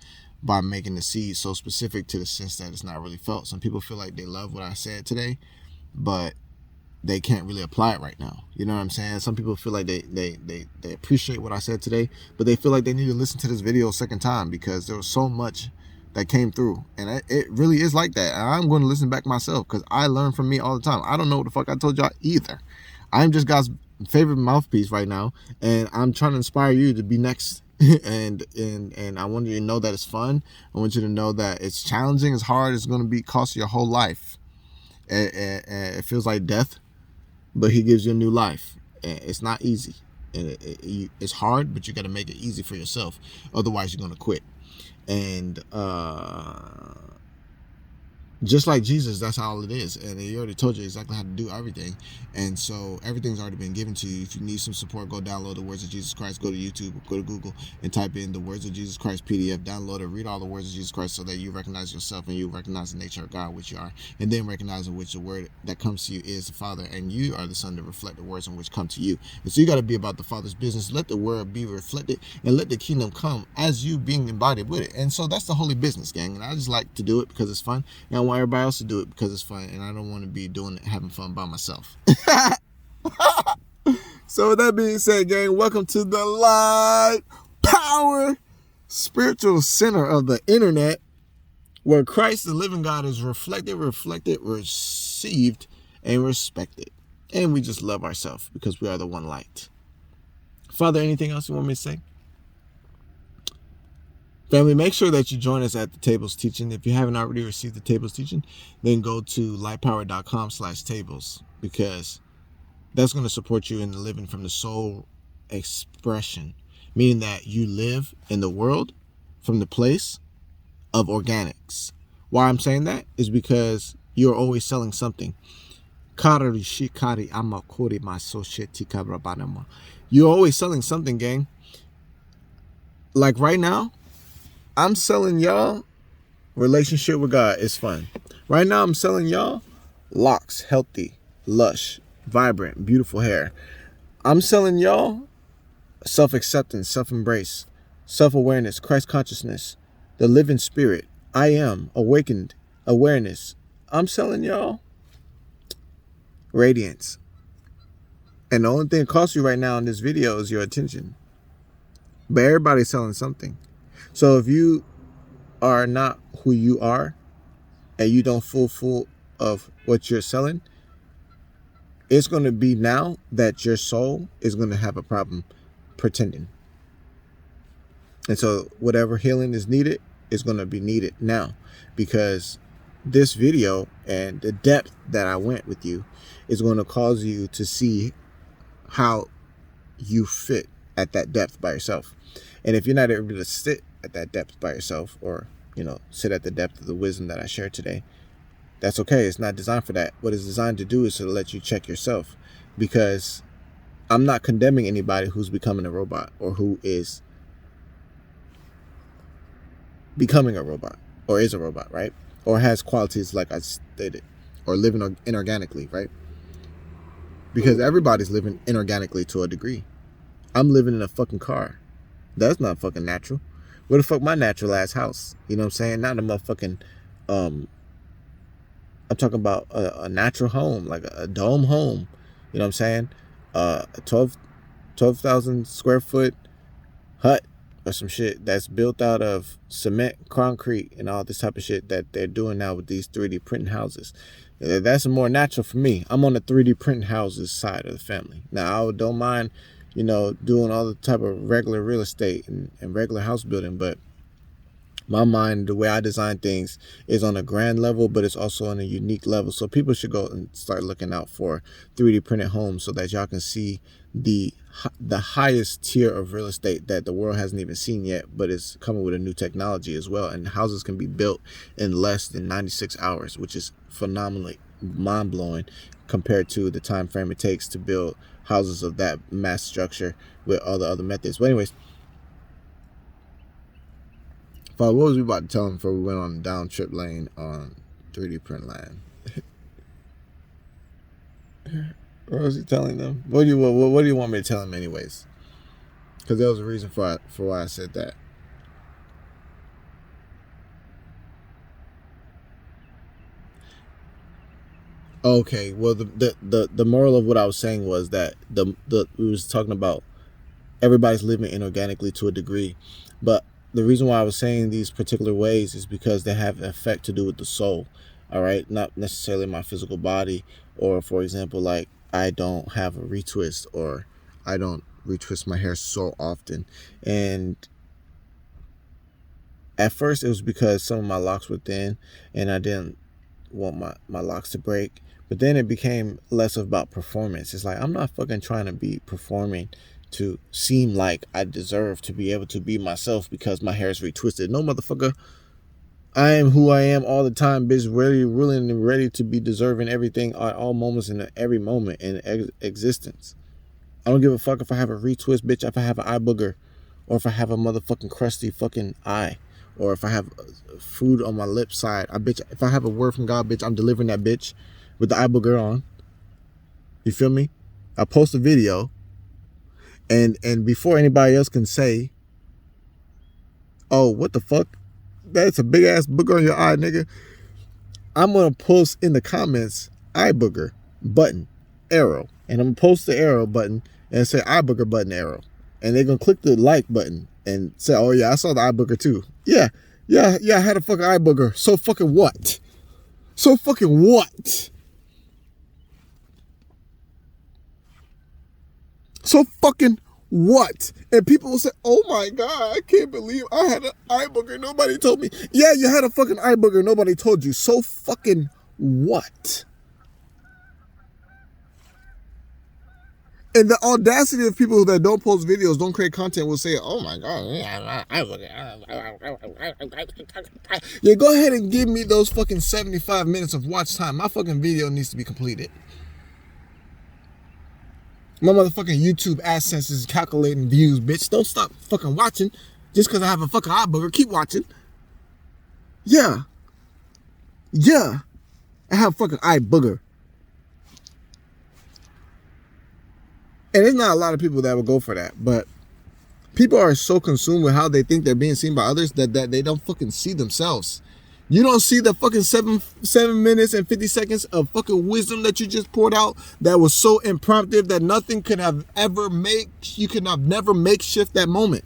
by making the seed so specific to the sense that it's not really felt. Some people feel like they love what I said today, but they can't really apply it right now. You know what I'm saying? Some people feel like they appreciate what I said today, but they feel like they need to listen to this video a second time because there was so much that came through. And it really is like that. And I'm going to listen back myself because I learn from me all the time. I don't know what the fuck I told y'all either. I'm just God's favorite mouthpiece right now, and I'm trying to inspire you to be next. and I want you to know that it's fun. I want you to know that it's challenging, it's hard, it's going to cost you your whole life. It feels like death, but he gives you a new life. It's not easy, and it's hard, but you got to make it easy for yourself. Otherwise, you're going to quit. And just like Jesus, that's how it is. And he already told you exactly how to do everything. And so everything's already been given to you. If you need some support, go download the Words of Jesus Christ. Go to YouTube, go to Google, and type in the Words of Jesus Christ PDF. Download it, read all the words of Jesus Christ so that you recognize yourself and you recognize the nature of God, which you are. And then recognize in which the word that comes to you is the Father. And you are the Son to reflect the words in which come to you. And so you got to be about the Father's business. Let the word be reflected and let the kingdom come as you being embodied with it. And so that's the holy business, gang. And I just like to do it because it's fun. And I want everybody else to do it because it's fun, and I don't want to be doing it, having fun by myself. So with that being said, gang, welcome to the Light Power Spiritual Center of the internet, where Christ, the living God, is reflected, received, and respected. And we just love ourselves because we are the one light. Father, anything else you want me to say? Family, make sure that you join us at the Tables Teaching. If you haven't already received the Tables Teaching, then go to lightpower.com/tables, because that's going to support you in living from the soul expression, meaning that you live in the world from the place of organics. Why I'm saying that is because you're always selling something. You're always selling something, gang. Like right now, I'm selling y'all relationship with God is fun. Right now, I'm selling y'all locks, healthy, lush, vibrant, beautiful hair. I'm selling y'all self-acceptance, self-embrace, self-awareness, Christ consciousness, the living spirit. I am awakened awareness. I'm selling y'all radiance. And the only thing that costs you right now in this video is your attention. But everybody's selling something. So if you are not who you are and you don't full of what you're selling, it's going to be now that your soul is going to have a problem pretending. And so whatever healing is needed is going to be needed now, because this video and the depth that I went with you is going to cause you to see how you fit at that depth by yourself. And if you're not able to sit at that depth by yourself, or, sit at the depth of the wisdom that I shared today, that's okay. It's not designed for that. What it's designed to do is to let you check yourself, because I'm not condemning anybody who's becoming a robot or who is becoming a robot or is a robot, right? Or has qualities like I stated, or living inorganically, right? Because everybody's living inorganically to a degree. I'm living in a fucking car. That's not fucking natural. Where the fuck my natural ass house? You know what I'm saying? Not a motherfucking, I'm talking about a natural home, like a dome home. You know what I'm saying? A 12,000 square foot hut or some shit that's built out of cement, concrete, and all this type of shit that they're doing now with these 3D printing houses. That's more natural for me. I'm on the 3D printing houses side of the family. Now, I don't mind, doing all the type of regular real estate and regular house building, but my mind, the way I design things, is on a grand level, but it's also on a unique level. So people should go and start looking out for 3D printed homes so that y'all can see the highest tier of real estate that the world hasn't even seen yet, but it's coming with a new technology as well. And houses can be built in less than 96 hours, which is phenomenally mind-blowing compared to the time frame it takes to build houses of that mass structure with all the other methods. But anyways, Father, what was we about to tell him before we went on the down trip lane on 3D print land? What was he telling them? What do you want me to tell him anyways? Because there was a reason for why I said that. Okay, well the moral of what I was saying was that we was talking about everybody's living inorganically to a degree, but the reason why I was saying these particular ways is because they have an effect to do with the soul. All right, not necessarily my physical body, or for example, like I don't have a retwist, or I don't retwist my hair so often, and at first it was because some of my locks were thin, and I didn't want my locks to break. But then it became less about performance. It's like I'm not fucking trying to be performing to seem like I deserve to be able to be myself because my hair is retwisted. No, motherfucker. I am who I am all the time, bitch. Ready, willing, and ready to be deserving everything at all moments in every moment in existence. I don't give a fuck if I have a retwist, bitch. If I have an eye booger, or if I have a motherfucking crusty fucking eye, or if I have food on my lip side. If I have a word from God, bitch, I'm delivering that bitch with the eye booger on. You feel me? I post a video, and before anybody else can say, "Oh, what the fuck? That's a big ass booger on your eye, nigga," I'm gonna post in the comments eye booger button arrow, and I'm gonna post the arrow button and say eye booger button arrow, and they're gonna click the like button and say, "Oh yeah, I saw the eye booger too." Yeah, I had a fucking eye booger. So fucking what? So fucking what? So fucking what? And people will say, "Oh my God, I can't believe I had an eye booger. Nobody told me." Yeah, you had a fucking eye booger. Nobody told you. So fucking what? And the audacity of people that don't post videos, don't create content, will say, "Oh my God, yeah, go ahead and give me those fucking 75 minutes of watch time. My fucking video needs to be completed. My motherfucking YouTube AdSense is calculating views, bitch. Don't stop fucking watching just because I have a fucking eye booger. Keep watching. Yeah. I have a fucking eye booger. And there's not a lot of people that will go for that, but people are so consumed with how they think they're being seen by others that they don't fucking see themselves. You don't see the fucking 7 minutes and 50 seconds of fucking wisdom that you just poured out that was so impromptu that nothing could have ever you could have never makeshift that moment.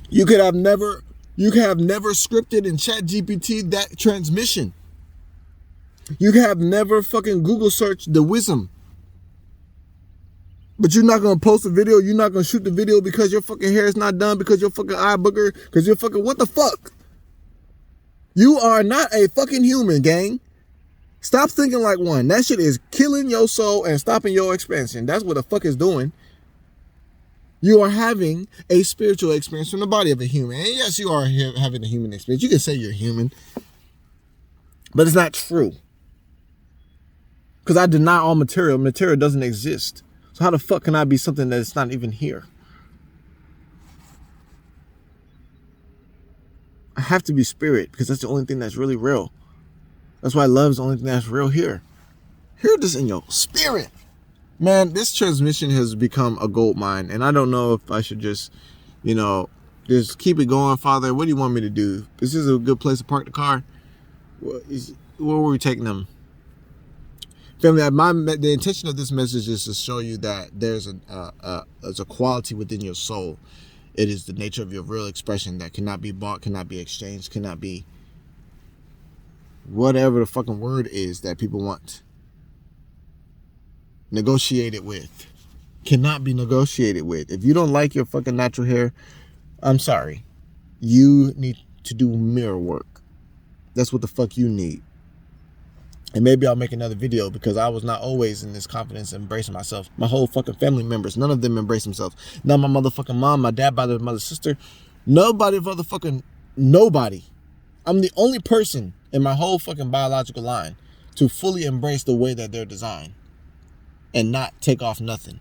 You could have never scripted in ChatGPT that transmission. You could have never fucking Google searched the wisdom. But you're not going to post a video. You're not going to shoot the video because your fucking hair is not done, because your fucking eye booger, because you're fucking, what the fuck? You are not a fucking human, gang. Stop thinking like one. That shit is killing your soul and stopping your expansion. That's what the fuck it's doing. You are having a spiritual experience from the body of a human. And yes, you are having a human experience. You can say you're human, but it's not true. Because I deny all material. Material doesn't exist. So how the fuck can I be something that's not even here? I have to be spirit because that's the only thing that's really real. That's why love is the only thing that's real here. Hear this in your spirit. Man, this transmission has become a gold mine, and I don't know if I should just, just keep it going, Father. What do you want me to do? This is a good place to park the car. Where were we taking them? Family, the intention of this message is to show you that there's a quality within your soul. It is the nature of your real expression that cannot be bought, cannot be exchanged, cannot be whatever the fucking word is that people want negotiated with. Cannot be negotiated with. If you don't like your fucking natural hair, I'm sorry. You need to do mirror work. That's what the fuck you need. And maybe I'll make another video because I was not always in this confidence and embracing myself. My whole fucking family members, none of them embrace themselves. Not my motherfucking mom, my dad, my mother, sister. Nobody. I'm the only person in my whole fucking biological line to fully embrace the way that they're designed and not take off nothing.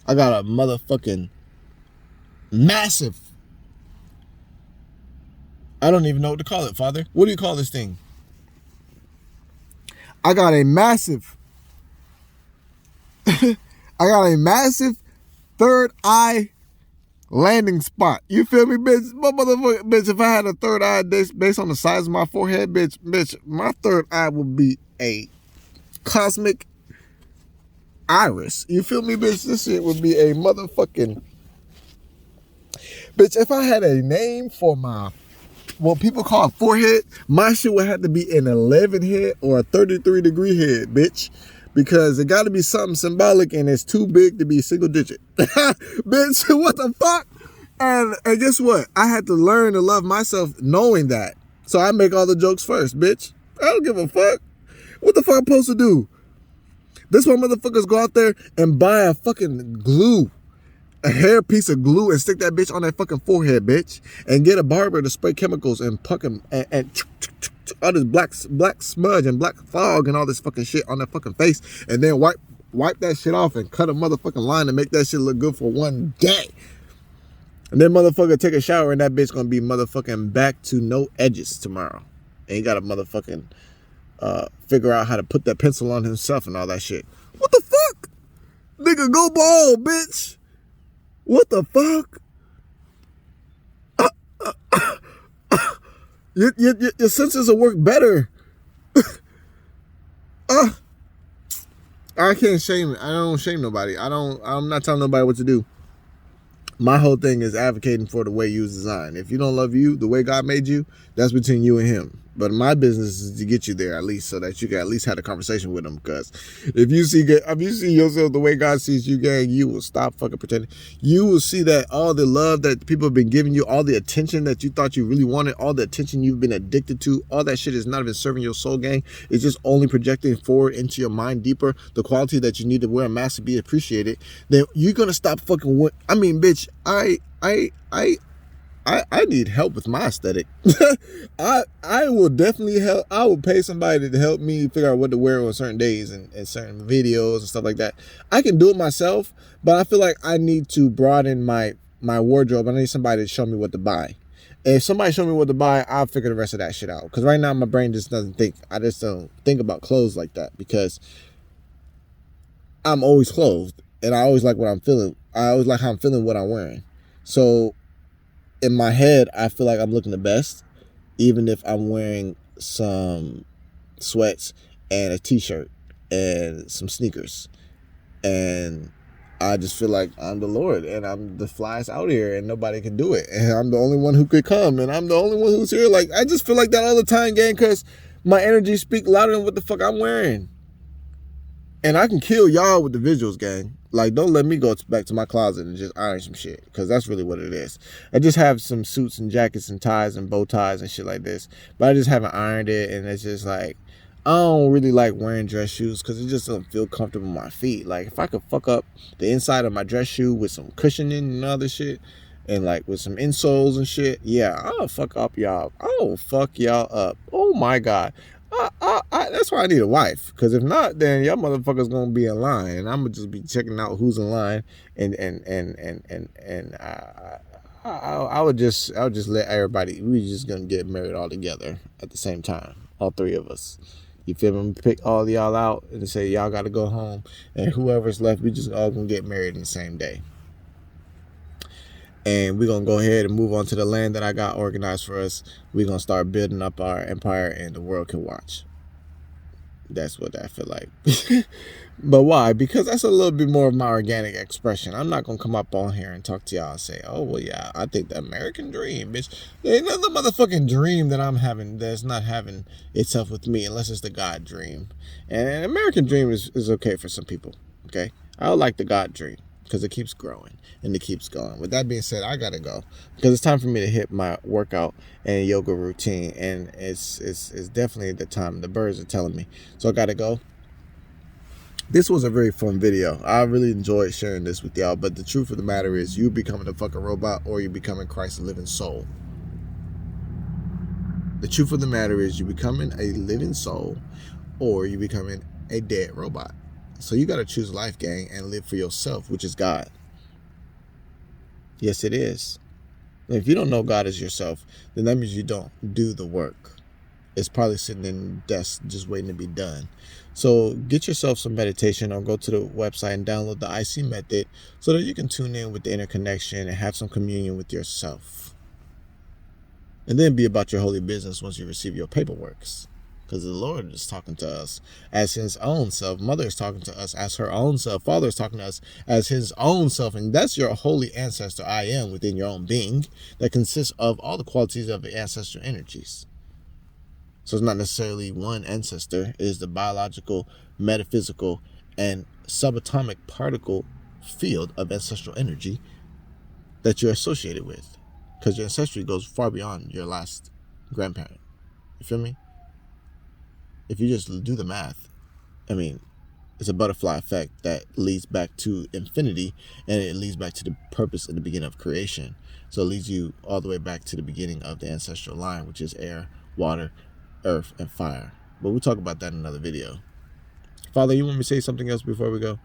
I got a motherfucking massive, I don't even know what to call it, Father. What do you call this thing? I got a massive, I got a massive third eye landing spot. You feel me, bitch? My motherfucker, bitch, if I had a third eye based on the size of my forehead, bitch, my third eye would be a cosmic iris. You feel me, bitch? This shit would be a motherfucking... Bitch, if I had a name for my, what people call a forehead, my shit would have to be an 11 head or a 33-degree head, bitch. Because it got to be something symbolic and it's too big to be single digit. Bitch, what the fuck? And guess what? I had to learn to love myself knowing that. So I make all the jokes first, bitch. I don't give a fuck. What the fuck I'm supposed to do? This why motherfuckers go out there and buy a fucking glue, a hair piece of glue, and stick that bitch on their fucking forehead, bitch. And get a barber to spray chemicals and fucking and all this black smudge and black fog and all this fucking shit on their fucking face, and then wipe that shit off and cut a motherfucking line and make that shit look good for one day. And then motherfucker take a shower and that bitch gonna be motherfucking back to no edges tomorrow. And he gotta motherfucking figure out how to put that pencil on himself and all that shit. What the fuck? Nigga, go bald, bitch. What the fuck? Your senses will work better. I can't shame. I don't shame nobody. I'm not telling nobody what to do. My whole thing is advocating for the way you was designed. If you don't love you the way God made you, that's between you and him. But my business is to get you there at least, so that you can at least have a conversation with him. Because if you see yourself the way God sees you, gang, you will stop fucking pretending. You will see that all the love that people have been giving you, all the attention that you thought you really wanted, all the attention you've been addicted to, all that shit is not even serving your soul, gang. It's just only projecting forward into your mind deeper, the quality that you need to wear a mask to be appreciated. Then you're gonna stop fucking. I mean, bitch, I need help with my aesthetic. I will definitely help. I will pay somebody to help me figure out what to wear on certain days and certain videos and stuff like that. I can do it myself, but I feel like I need to broaden my wardrobe. I need somebody to show me what to buy. And if somebody show me what to buy, I'll figure the rest of that shit out. Because right now my brain just doesn't think. I just don't think about clothes like that, because I'm always clothed and I always like what I'm feeling. I always like how I'm feeling what I'm wearing. So in my head, I feel like I'm looking the best, even if I'm wearing some sweats and a t-shirt and some sneakers. And I just feel like I'm the Lord and I'm the flyest out here and nobody can do it. And I'm the only one who could come and I'm the only one who's here. Like, I just feel like that all the time, gang, because my energy speaks louder than what the fuck I'm wearing. And I can kill y'all with the visuals, gang. Like, don't let me go back to my closet and just iron some shit, because that's really what it is. I just have some suits and jackets and ties and bow ties and shit like this, but I just haven't ironed it, and it's just like, I don't really like wearing dress shoes because it just doesn't feel comfortable on my feet. Like, if I could fuck up the inside of my dress shoe with some cushioning and other shit, and like with some insoles and shit, yeah, I'll fuck up y'all. I'll fuck y'all up. Oh my God. That's why I need a wife, because if not, then y'all motherfuckers gonna be in line, and I'm gonna just be checking out who's in line, and I would just let everybody. We just gonna get married all together at the same time, all three of us. You feel me? Pick all y'all out and say y'all gotta go home, and whoever's left, we just all gonna get married in the same day. And we're going to go ahead and move on to the land that I got organized for us. We're going to start building up our empire and the world can watch. That's what I feel like. But why? Because that's a little bit more of my organic expression. I'm not going to come up on here and talk to y'all and say, oh, well, yeah, I think the American dream, bitch. There ain't another motherfucking dream that I'm having that's not having itself with me, unless it's the God dream. And an American dream is okay for some people, okay? I would like the God dream, because it keeps growing and it keeps going. With that being said, I gotta go, because it's time for me to hit my workout and yoga routine, and it's definitely the time. The birds are telling me, so I gotta go. This was a very fun video. I really enjoyed sharing this with y'all, but the truth of the matter is, you becoming a fucking robot or you becoming Christ's living soul. The truth of the matter is, you becoming a living soul or you becoming a dead robot. So you got to choose life, gang, and live for yourself, which is God. Yes, it is. If you don't know God as yourself, then that means you don't do the work. is probably sitting in the desk just waiting to be done. So get yourself some meditation or go to the website and download the IC method so that you can tune in with the inner connection and have some communion with yourself. And then be about your holy business once you receive your paperwork. Because the Lord is talking to us as his own self. Mother is talking to us as her own self. Father is talking to us as his own self. And that's your holy ancestor, I am, within your own being, that consists of all the qualities of the ancestral energies. So it's not necessarily one ancestor. It is the biological, metaphysical, and subatomic particle field of ancestral energy that you're associated with. Because your ancestry goes far beyond your last grandparent. You feel me? If you just do the math, I mean, it's a butterfly effect that leads back to infinity, and it leads back to the purpose at the beginning of creation. So it leads you all the way back to the beginning of the ancestral line, which is air, water, earth, and fire. But we'll talk about that in another video. Father, you want me to say something else before we go?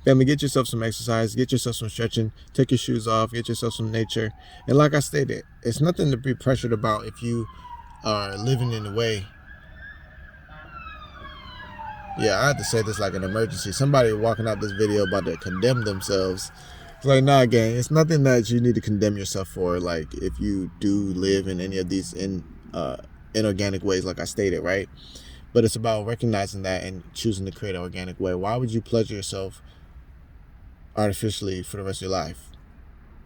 Family, get yourself some exercise, get yourself some stretching, take your shoes off, get yourself some nature. And like I stated, it's nothing to be pressured about if you are living in the way. Yeah, I had to say this like an emergency. Somebody walking out this video about to condemn themselves. It's like, nah, gang, it's nothing that you need to condemn yourself for. Like, if you do live in any of these inorganic ways, like I stated, right? But it's about recognizing that and choosing to create an organic way. Why would you pleasure yourself artificially for the rest of your life?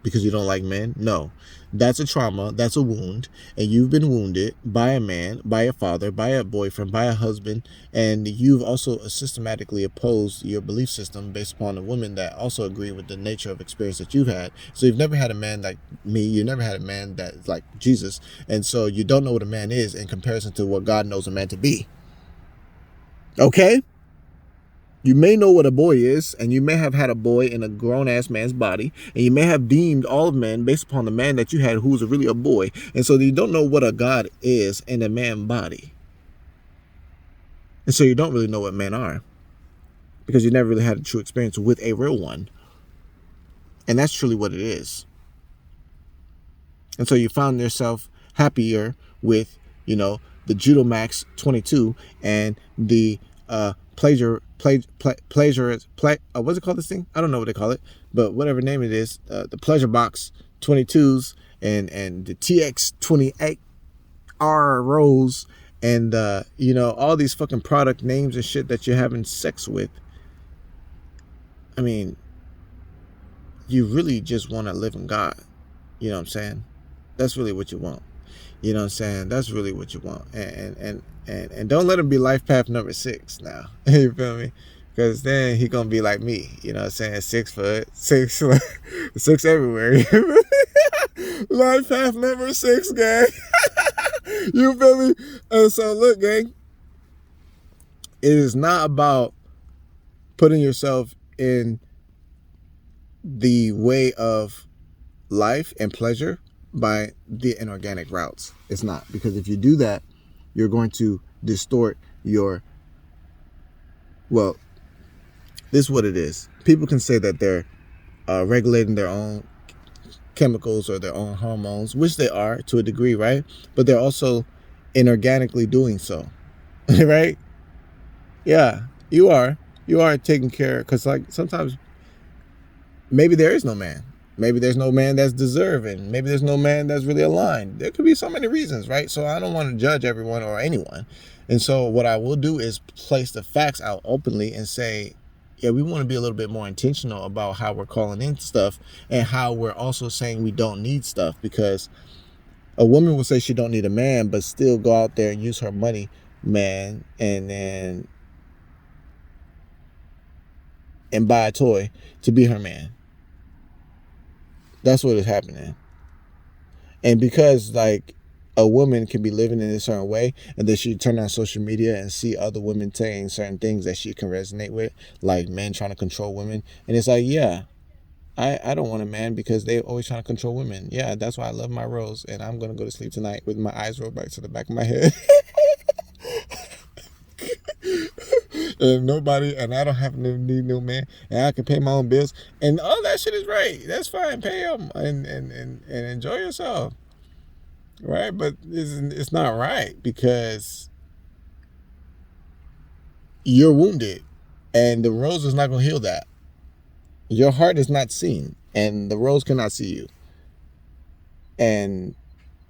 Because you don't like men? No. That's a trauma. That's a wound. And you've been wounded by a man, by a father, by a boyfriend, by a husband. And you've also systematically opposed your belief system based upon a woman that also agree with the nature of experience that you've had. So you've never had a man like me. You never had a man that's like Jesus. And so you don't know what a man is in comparison to what God knows a man to be. Okay? You may know what a boy is, and you may have had a boy in a grown-ass man's body, and you may have deemed all of men based upon the man that you had who was really a boy. And so you don't know what a God is in a man body. And so you don't really know what men are, because you never really had a true experience with a real one. And that's truly what it is. And so you found yourself happier with, you know, the Judo Max 22 and the what's it called, this thing? I don't know what they call it, but whatever name it is, the Pleasure Box 22s and the TX28R Rose and you know, all these fucking product names and shit that you're having sex with. I mean, you really just want to live in God. You know what I'm saying? That's really what you want. You know what I'm saying? That's really what you want. And don't let him be life path number 6 now. You feel me? Because then he gonna be like me. You know what I'm saying? 6 foot, 6 everywhere. Life path number 6, gang. You feel me? And so look, gang. It is not about putting yourself in the way of life and pleasure by the inorganic routes. It's not. Because if you do that, you're going to distort your, well, this is what it is. People can say that they're regulating their own chemicals or their own hormones, which they are to a degree, right? But they're also inorganically doing so, right? Yeah, you are taking care, because like sometimes maybe there is no man. Maybe there's no man that's deserving. Maybe there's no man that's really aligned. There could be so many reasons, right? So I don't want to judge everyone or anyone. And so what I will do is place the facts out openly and say, yeah, we want to be a little bit more intentional about how we're calling in stuff and how we're also saying we don't need stuff. Because a woman will say she don't need a man, but still go out there and use her money, man, and buy a toy to be her man. That's what is happening. And because like a woman can be living in a certain way, and then she turn on social media and see other women saying certain things that she can resonate with, like men trying to control women. And it's like, yeah, I don't want a man because they always trying to control women. Yeah, that's why I love my rose. And I'm going to go to sleep tonight with my eyes rolled back to the back of my head. And I don't have to need no man, and I can pay my own bills, and all that shit is right. That's fine. Pay them and enjoy yourself. Right? But it's not right because you're wounded and the rose is not going to heal that. Your heart is not seen and the rose cannot see you. And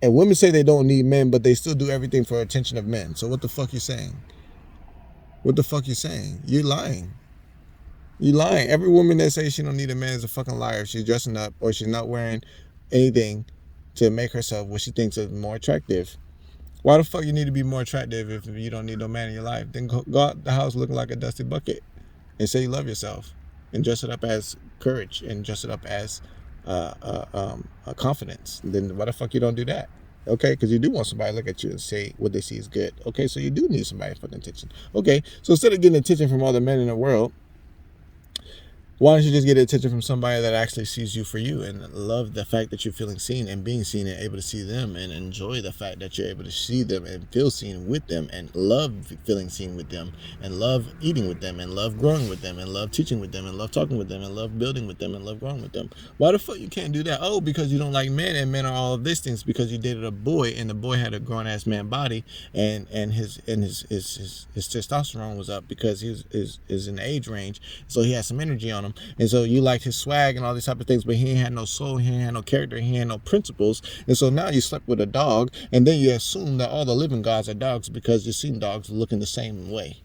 women say they don't need men, but they still do everything for attention of men. So what the fuck you saying? What the fuck you saying? You're lying. You lying. Every woman that says she don't need a man is a fucking liar. She's dressing up or she's not wearing anything to make herself what she thinks is more attractive. Why the fuck you need to be more attractive if you don't need no man in your life? Then go out the house looking like a dusty bucket and say you love yourself and dress it up as courage and dress it up as confidence. Then why the fuck you don't do that? Okay, because you do want somebody to look at you and say what they see is good. Okay, so you do need somebody's fucking attention. Okay, so instead of getting attention from all the men in the world, why don't you just get attention from somebody that actually sees you for you and love the fact that you're feeling seen and being seen and able to see them and enjoy the fact that you're able to see them and feel seen with them and love feeling seen with them and love eating with them and love growing with them and love teaching with them and love talking with them and love building with them and love growing with them. Why the fuck you can't do that? Oh, because you don't like men and men are all of these things because you dated a boy and the boy had a grown ass man body and his testosterone was up because he is in the age range, so he had some energy on him. And so you liked his swag and all these type of things, but he ain't had no soul, he ain't had no character, he ain't had no principles. And so now you slept with a dog, and then you assume that all the living gods are dogs because you've seen dogs looking the same way.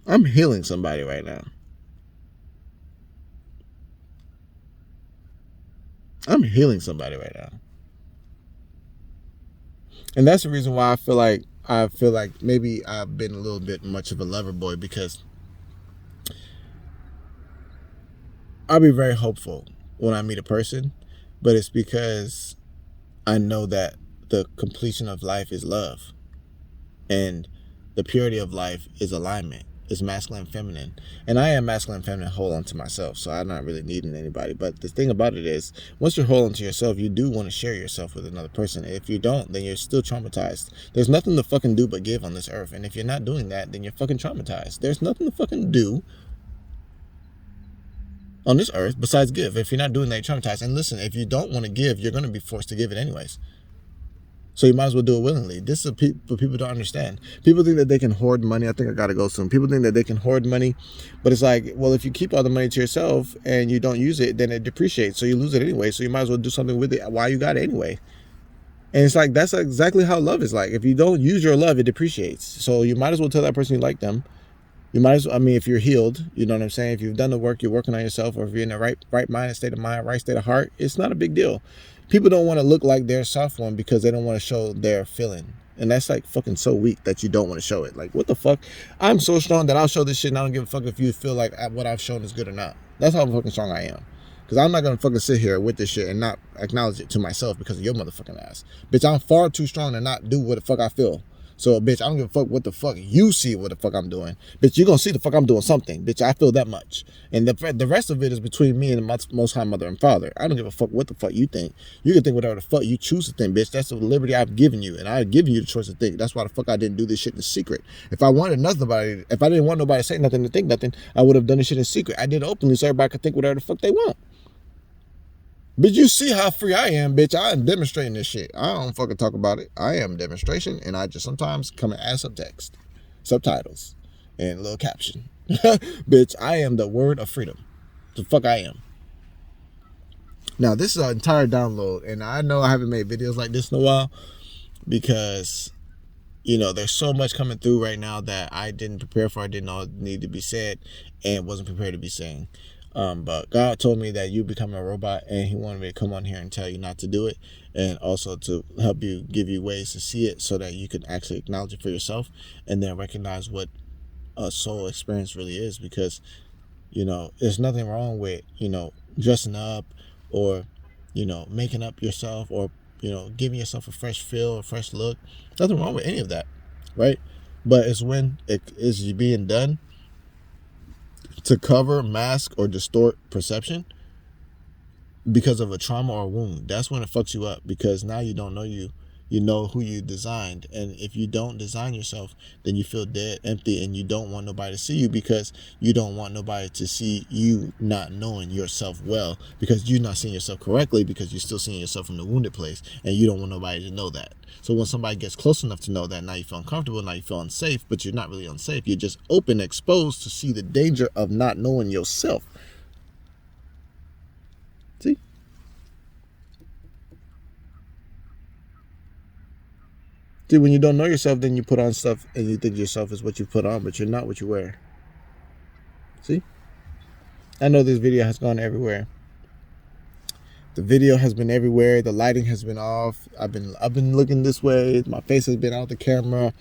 I'm healing somebody right now. I'm healing somebody right now. And that's the reason why I feel like maybe I've been a little bit much of a lover boy because I'll be very hopeful when I meet a person, but it's because I know that the completion of life is love and the purity of life is alignment. It's masculine and feminine. And I am masculine and feminine whole unto myself, so I'm not really needing anybody. But the thing about it is, once you're whole unto yourself, you do want to share yourself with another person. If you don't, then you're still traumatized. There's nothing to fucking do but give on this earth. And if you're not doing that, then you're fucking traumatized. There's nothing to fucking do on this earth besides give. If you're not doing that, you're traumatized. And listen, if you don't want to give, you're going to be forced to give it anyways. So you might as well do it willingly. This is what people don't understand. People think that they can hoard money. I think I gotta go soon. People think that they can hoard money, but it's like, well, if you keep all the money to yourself and you don't use it, then it depreciates. So you lose it anyway. So you might as well do something with it while you got it anyway. And it's like, that's exactly how love is like. If you don't use your love, it depreciates. So you might as well tell that person you like them. You might as well, I mean, if you're healed, you know what I'm saying? If you've done the work, you're working on yourself, or if you're in the right mind, state of mind, right state of heart, it's not a big deal. People don't want to look like they're a soft one because they don't want to show their feeling. And that's like fucking so weak that you don't want to show it. Like, what the fuck? I'm so strong that I'll show this shit and I don't give a fuck if you feel like what I've shown is good or not. That's how fucking strong I am. Because I'm not going to fucking sit here with this shit and not acknowledge it to myself because of your motherfucking ass. Bitch, I'm far too strong to not do what the fuck I feel. So, bitch, I don't give a fuck what the fuck you see what the fuck I'm doing. Bitch, you're going to see the fuck I'm doing something. Bitch, I feel that much. And the rest of it is between me and the Most High Mother and Father. I don't give a fuck what the fuck you think. You can think whatever the fuck you choose to think, bitch. That's the liberty I've given you. And I've given you the choice to think. That's why the fuck I didn't do this shit in secret. If I wanted nothing, if I didn't want nobody to say nothing to think nothing, I would have done this shit in secret. I did it openly so everybody could think whatever the fuck they want. Bitch, you see how free I am, bitch. I am demonstrating this shit. I don't fucking talk about it. I am demonstration, and I just sometimes come and add subtext, subtitles, and a little caption. Bitch, I am the word of freedom. The fuck I am. Now, this is an entire download, and I know I haven't made videos like this in a while because, you know, there's so much coming through right now that I didn't prepare for. I didn't know it needed to be said and wasn't prepared to be saying. But God told me that you become a robot, and He wanted me to come on here and tell you not to do it, and also to help you, give you ways to see it so that you can actually acknowledge it for yourself and then recognize what a soul experience really is. Because, you know, there's nothing wrong with, you know, dressing up or, you know, making up yourself or, you know, giving yourself a fresh feel, a fresh look. Nothing wrong with any of that, right? But it's when it is being done to cover, mask, or distort perception because of a trauma or a wound. That's when it fucks you up, because now you don't know you. You know who you designed. And if you don't design yourself, then you feel dead, empty, and you don't want nobody to see you, because you don't want nobody to see you not knowing yourself well, because you're not seeing yourself correctly, because you're still seeing yourself from the wounded place, and you don't want nobody to know that. So when somebody gets close enough to know that, now you feel uncomfortable, now you feel unsafe, but you're not really unsafe. You're just open, exposed to see the danger of not knowing yourself. See? See, when you don't know yourself, then you put on stuff and you think yourself is what you put on, but you're not what you wear. See? I know this video has gone everywhere. The video has been everywhere. The lighting has been off. I've been looking this way. My face has been out the camera.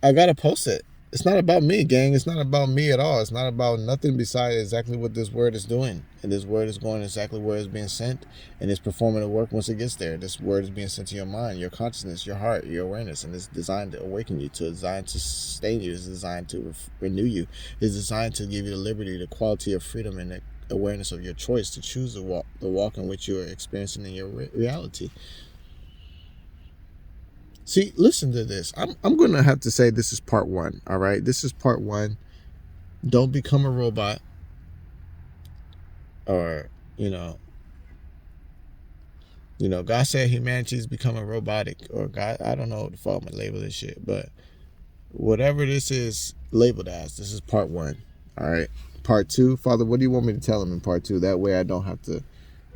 I gotta post it. It's not about me, gang. It's not about me at all. It's not about nothing besides exactly what this word is doing. And this word is going exactly where it's being sent. And it's performing the work once it gets there. This word is being sent to your mind, your consciousness, your heart, your awareness. And it's designed to awaken you, to designed to sustain you. It's designed to renew you. It's designed to give you the liberty, the quality of freedom, and the awareness of your choice to choose the walk in which you are experiencing in your reality. See, listen to this. I'm going to have to say this is part one, all right? This is part one. Don't become a robot, or, God said humanity is becoming robotic, or God, I don't know what the fuck I'm going to label this shit, but whatever this is labeled as, this is part one, all right? Part two, Father, what do you want me to tell him in part two? That way I don't have to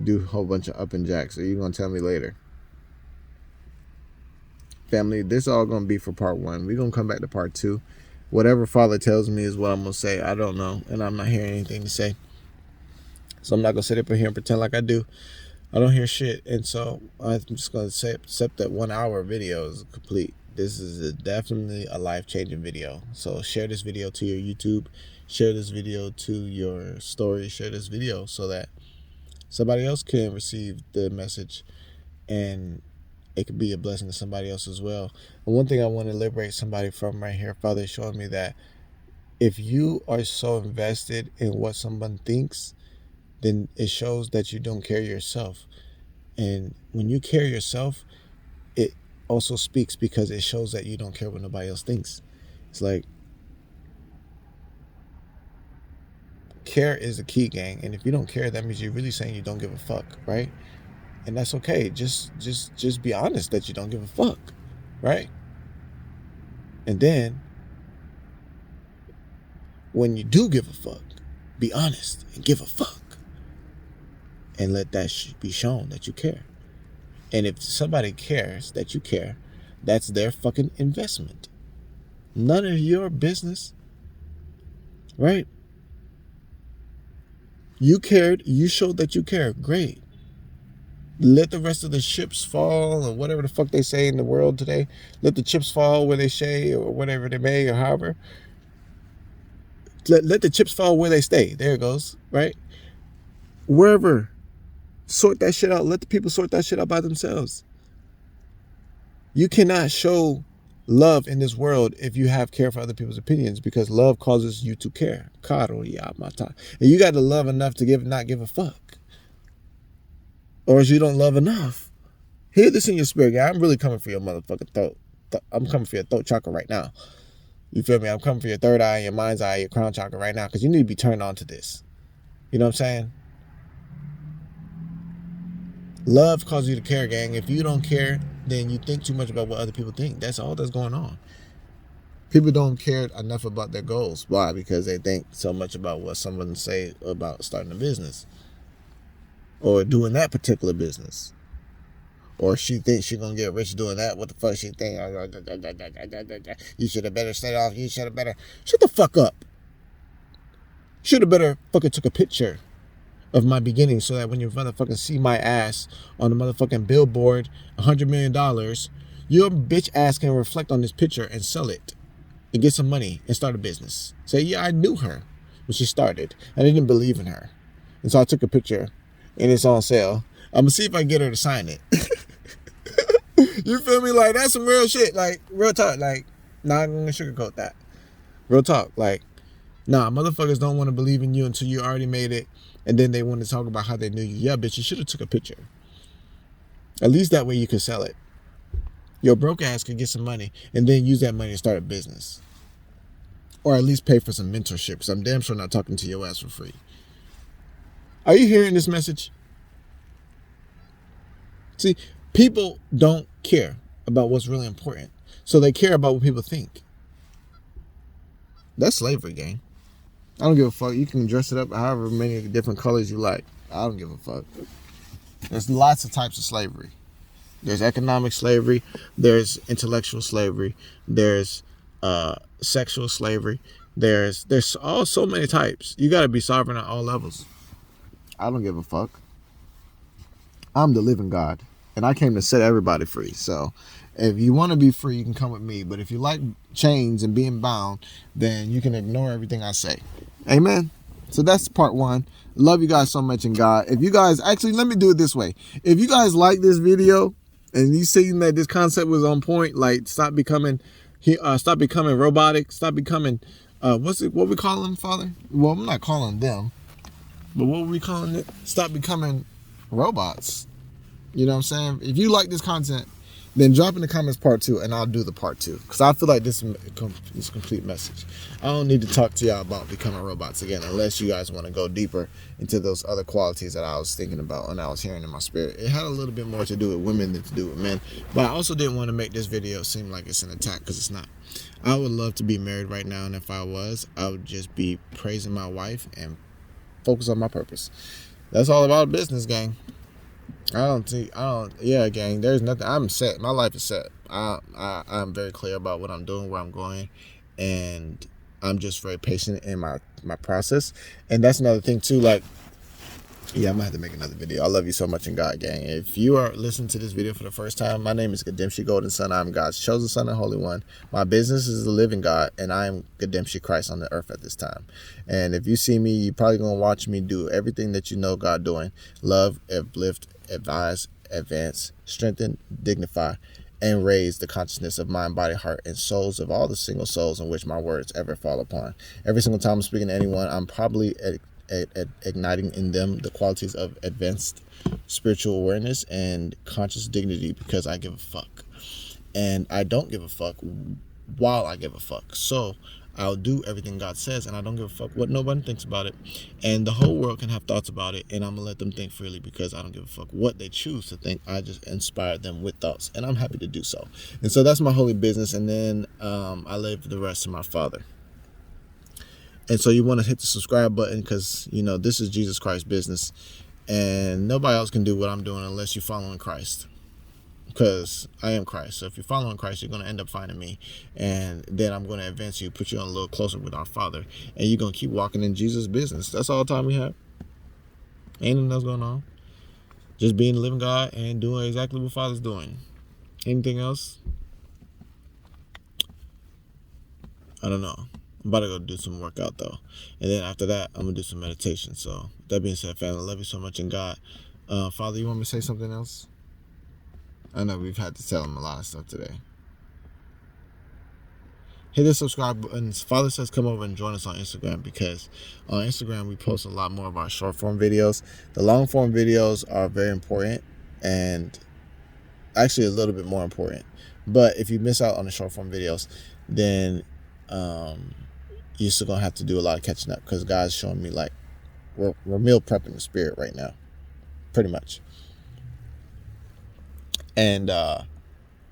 do a whole bunch of up and jacks. Or you're going to tell me later? Family, this is all going to be for part one. We're going to come back to part two. Whatever Father tells me is what I'm going to say. I don't know, and I'm not hearing anything to say. So I'm not going to sit up here and pretend like I do. I don't hear shit. And so I'm just going to accept that 1 hour video is complete. This is definitely a life-changing video. So share this video to your YouTube. Share this video to your story. Share this video so that somebody else can receive the message, and it could be a blessing to somebody else as well. And one thing I want to liberate somebody from right here, Father is showing me that if you are so invested in what someone thinks, then it shows that you don't care yourself. And when you care yourself, it also speaks, because it shows that you don't care what nobody else thinks. It's like, care is the key, gang. And if you don't care, that means you're really saying you don't give a fuck, right? And that's okay. Just be honest that you don't give a fuck, right? And then when you do give a fuck, be honest and give a fuck, and let that be shown that you care. And if somebody cares that you care, that's their fucking investment. None of your business, right? You cared. You showed that you care. Great. Let the rest of the chips fall, or whatever the fuck they say in the world today. Let the chips fall where they say, or whatever they may, or however. Let the chips fall where they stay. There it goes, right? Wherever. Sort that shit out. Let the people sort that shit out by themselves. You cannot show love in this world if you have care for other people's opinions, because love causes you to care. And you got to love enough to not give a fuck. Or as you don't love enough. Hear this in your spirit, guy. I'm really coming for your motherfucking throat. I'm coming for your throat chakra right now. You feel me? I'm coming for your third eye, your mind's eye, your crown chakra right now, because you need to be turned on to this. You know what I'm saying? Love causes you to care, gang. If you don't care, then you think too much about what other people think. That's all that's going on. People don't care enough about their goals. Why? Because they think so much about what someone say about starting a business, or doing that particular business. Or she thinks she's going to get rich doing that. What the fuck she think? You should have better stayed off. You should have better. Shut the fuck up. Should have better fucking took a picture of my beginning, so that when you motherfucking see my ass on the motherfucking billboard, $100 million, your bitch ass can reflect on this picture and sell it and get some money and start a business. Say, yeah, I knew her when she started. I didn't believe in her. And so I took a picture and it's on sale. I'm going to see if I can get her to sign it. You feel me? Like, that's some real shit. Like, real talk. Like, not going to sugarcoat that. Real talk. Like, nah, motherfuckers don't want to believe in you until you already made it. And then they want to talk about how they knew you. Yeah, bitch, you should have took a picture. At least that way you could sell it. Your broke ass could get some money and then use that money to start a business. Or at least pay for some mentorship, because I'm damn sure not talking to your ass for free. Are you hearing this message? See, people don't care about what's really important. So they care about what people think. That's slavery, gang. I don't give a fuck. You can dress it up however many different colors you like. I don't give a fuck. There's lots of types of slavery. There's economic slavery. There's intellectual slavery. There's sexual slavery. There's all so many types. You got to be sovereign at all levels. I don't give a fuck. I'm the living God, and I came to set everybody free. So if you want to be free, you can come with me. But if you like chains and being bound, then you can ignore everything I say. Amen. So that's part one. Love you guys so much in God. If you guys, actually, let me do it this way. If you guys like this video and you seen that this concept was on point, like stop becoming robotic, stop becoming, what we call them, Father? Well, I'm not calling them, but what are we calling it? Stop becoming robots. You know what I'm saying? If you like this content, then drop in the comments part 2 and I'll do the part 2. Because I feel like this is a complete message. I don't need to talk to y'all about becoming robots again unless you guys want to go deeper into those other qualities that I was thinking about and I was hearing in my spirit. It had a little bit more to do with women than to do with men. But I also didn't want to make this video seem like it's an attack, because it's not. I would love to be married right now, and if I was, I would just be praising my wife and focus on my purpose. That's all about business, gang. Yeah, gang, there's nothing. I'm set. My life is set. I'm very clear about what I'm doing, where I'm going, and I'm just very patient in my process. And that's another thing too, like, yeah, I'm gonna have to make another video. I love you so much in God, gang. If you are listening to this video for the first time, my name is Gademshi Golden Son. I'm God's chosen son and holy one. My business is the living God, and I am Gademshi Christ on the earth at this time. And if you see me, you're probably gonna watch me do everything that you know God doing: love, uplift, advise, advance, strengthen, dignify, and raise the consciousness of mind, body, heart, and souls of all the single souls in which my words ever fall upon. Every single time I'm speaking to anyone, I'm probably igniting in them the qualities of advanced spiritual awareness and conscious dignity, because I give a fuck. And I don't give a fuck while I give a fuck. So I'll do everything God says, and I don't give a fuck what nobody thinks about it. And the whole world can have thoughts about it, and I'm gonna let them think freely, because I don't give a fuck what they choose to think. I just inspire them with thoughts, and I'm happy to do so. And so that's my holy business. And then I leave the rest to my Father. And so you want to hit the subscribe button, because, you know, this is Jesus Christ business, and nobody else can do what I'm doing unless you're following Christ, because I am Christ. So if you're following Christ, you're going to end up finding me, and then I'm going to advance you, put you on a little closer with our Father, and you're going to keep walking in Jesus business. That's all the time we have. Ain't nothing else going on. Just being the living God and doing exactly what Father's doing. Anything else? I don't know. I'm about to go do some workout though, and then after that I'm gonna do some meditation. So that being said, family, I love you so much in God. Father, you want me to say something else? I know we've had to tell him a lot of stuff today. Hit the subscribe button. Father says come over and join us on Instagram, because on Instagram we post a lot more of our short form videos. The long form videos are very important, and actually a little bit more important. But if you miss out on the short form videos, then you're still gonna have to do a lot of catching up, because God's showing me, like, we're meal prepping the spirit right now, pretty much. And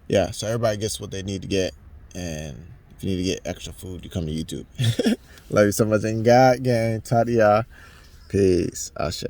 yeah, so everybody gets what they need to get, and if you need to get extra food, you come to YouTube. Love you so much in God, gang. Talk to y'all. Peace. Ashe.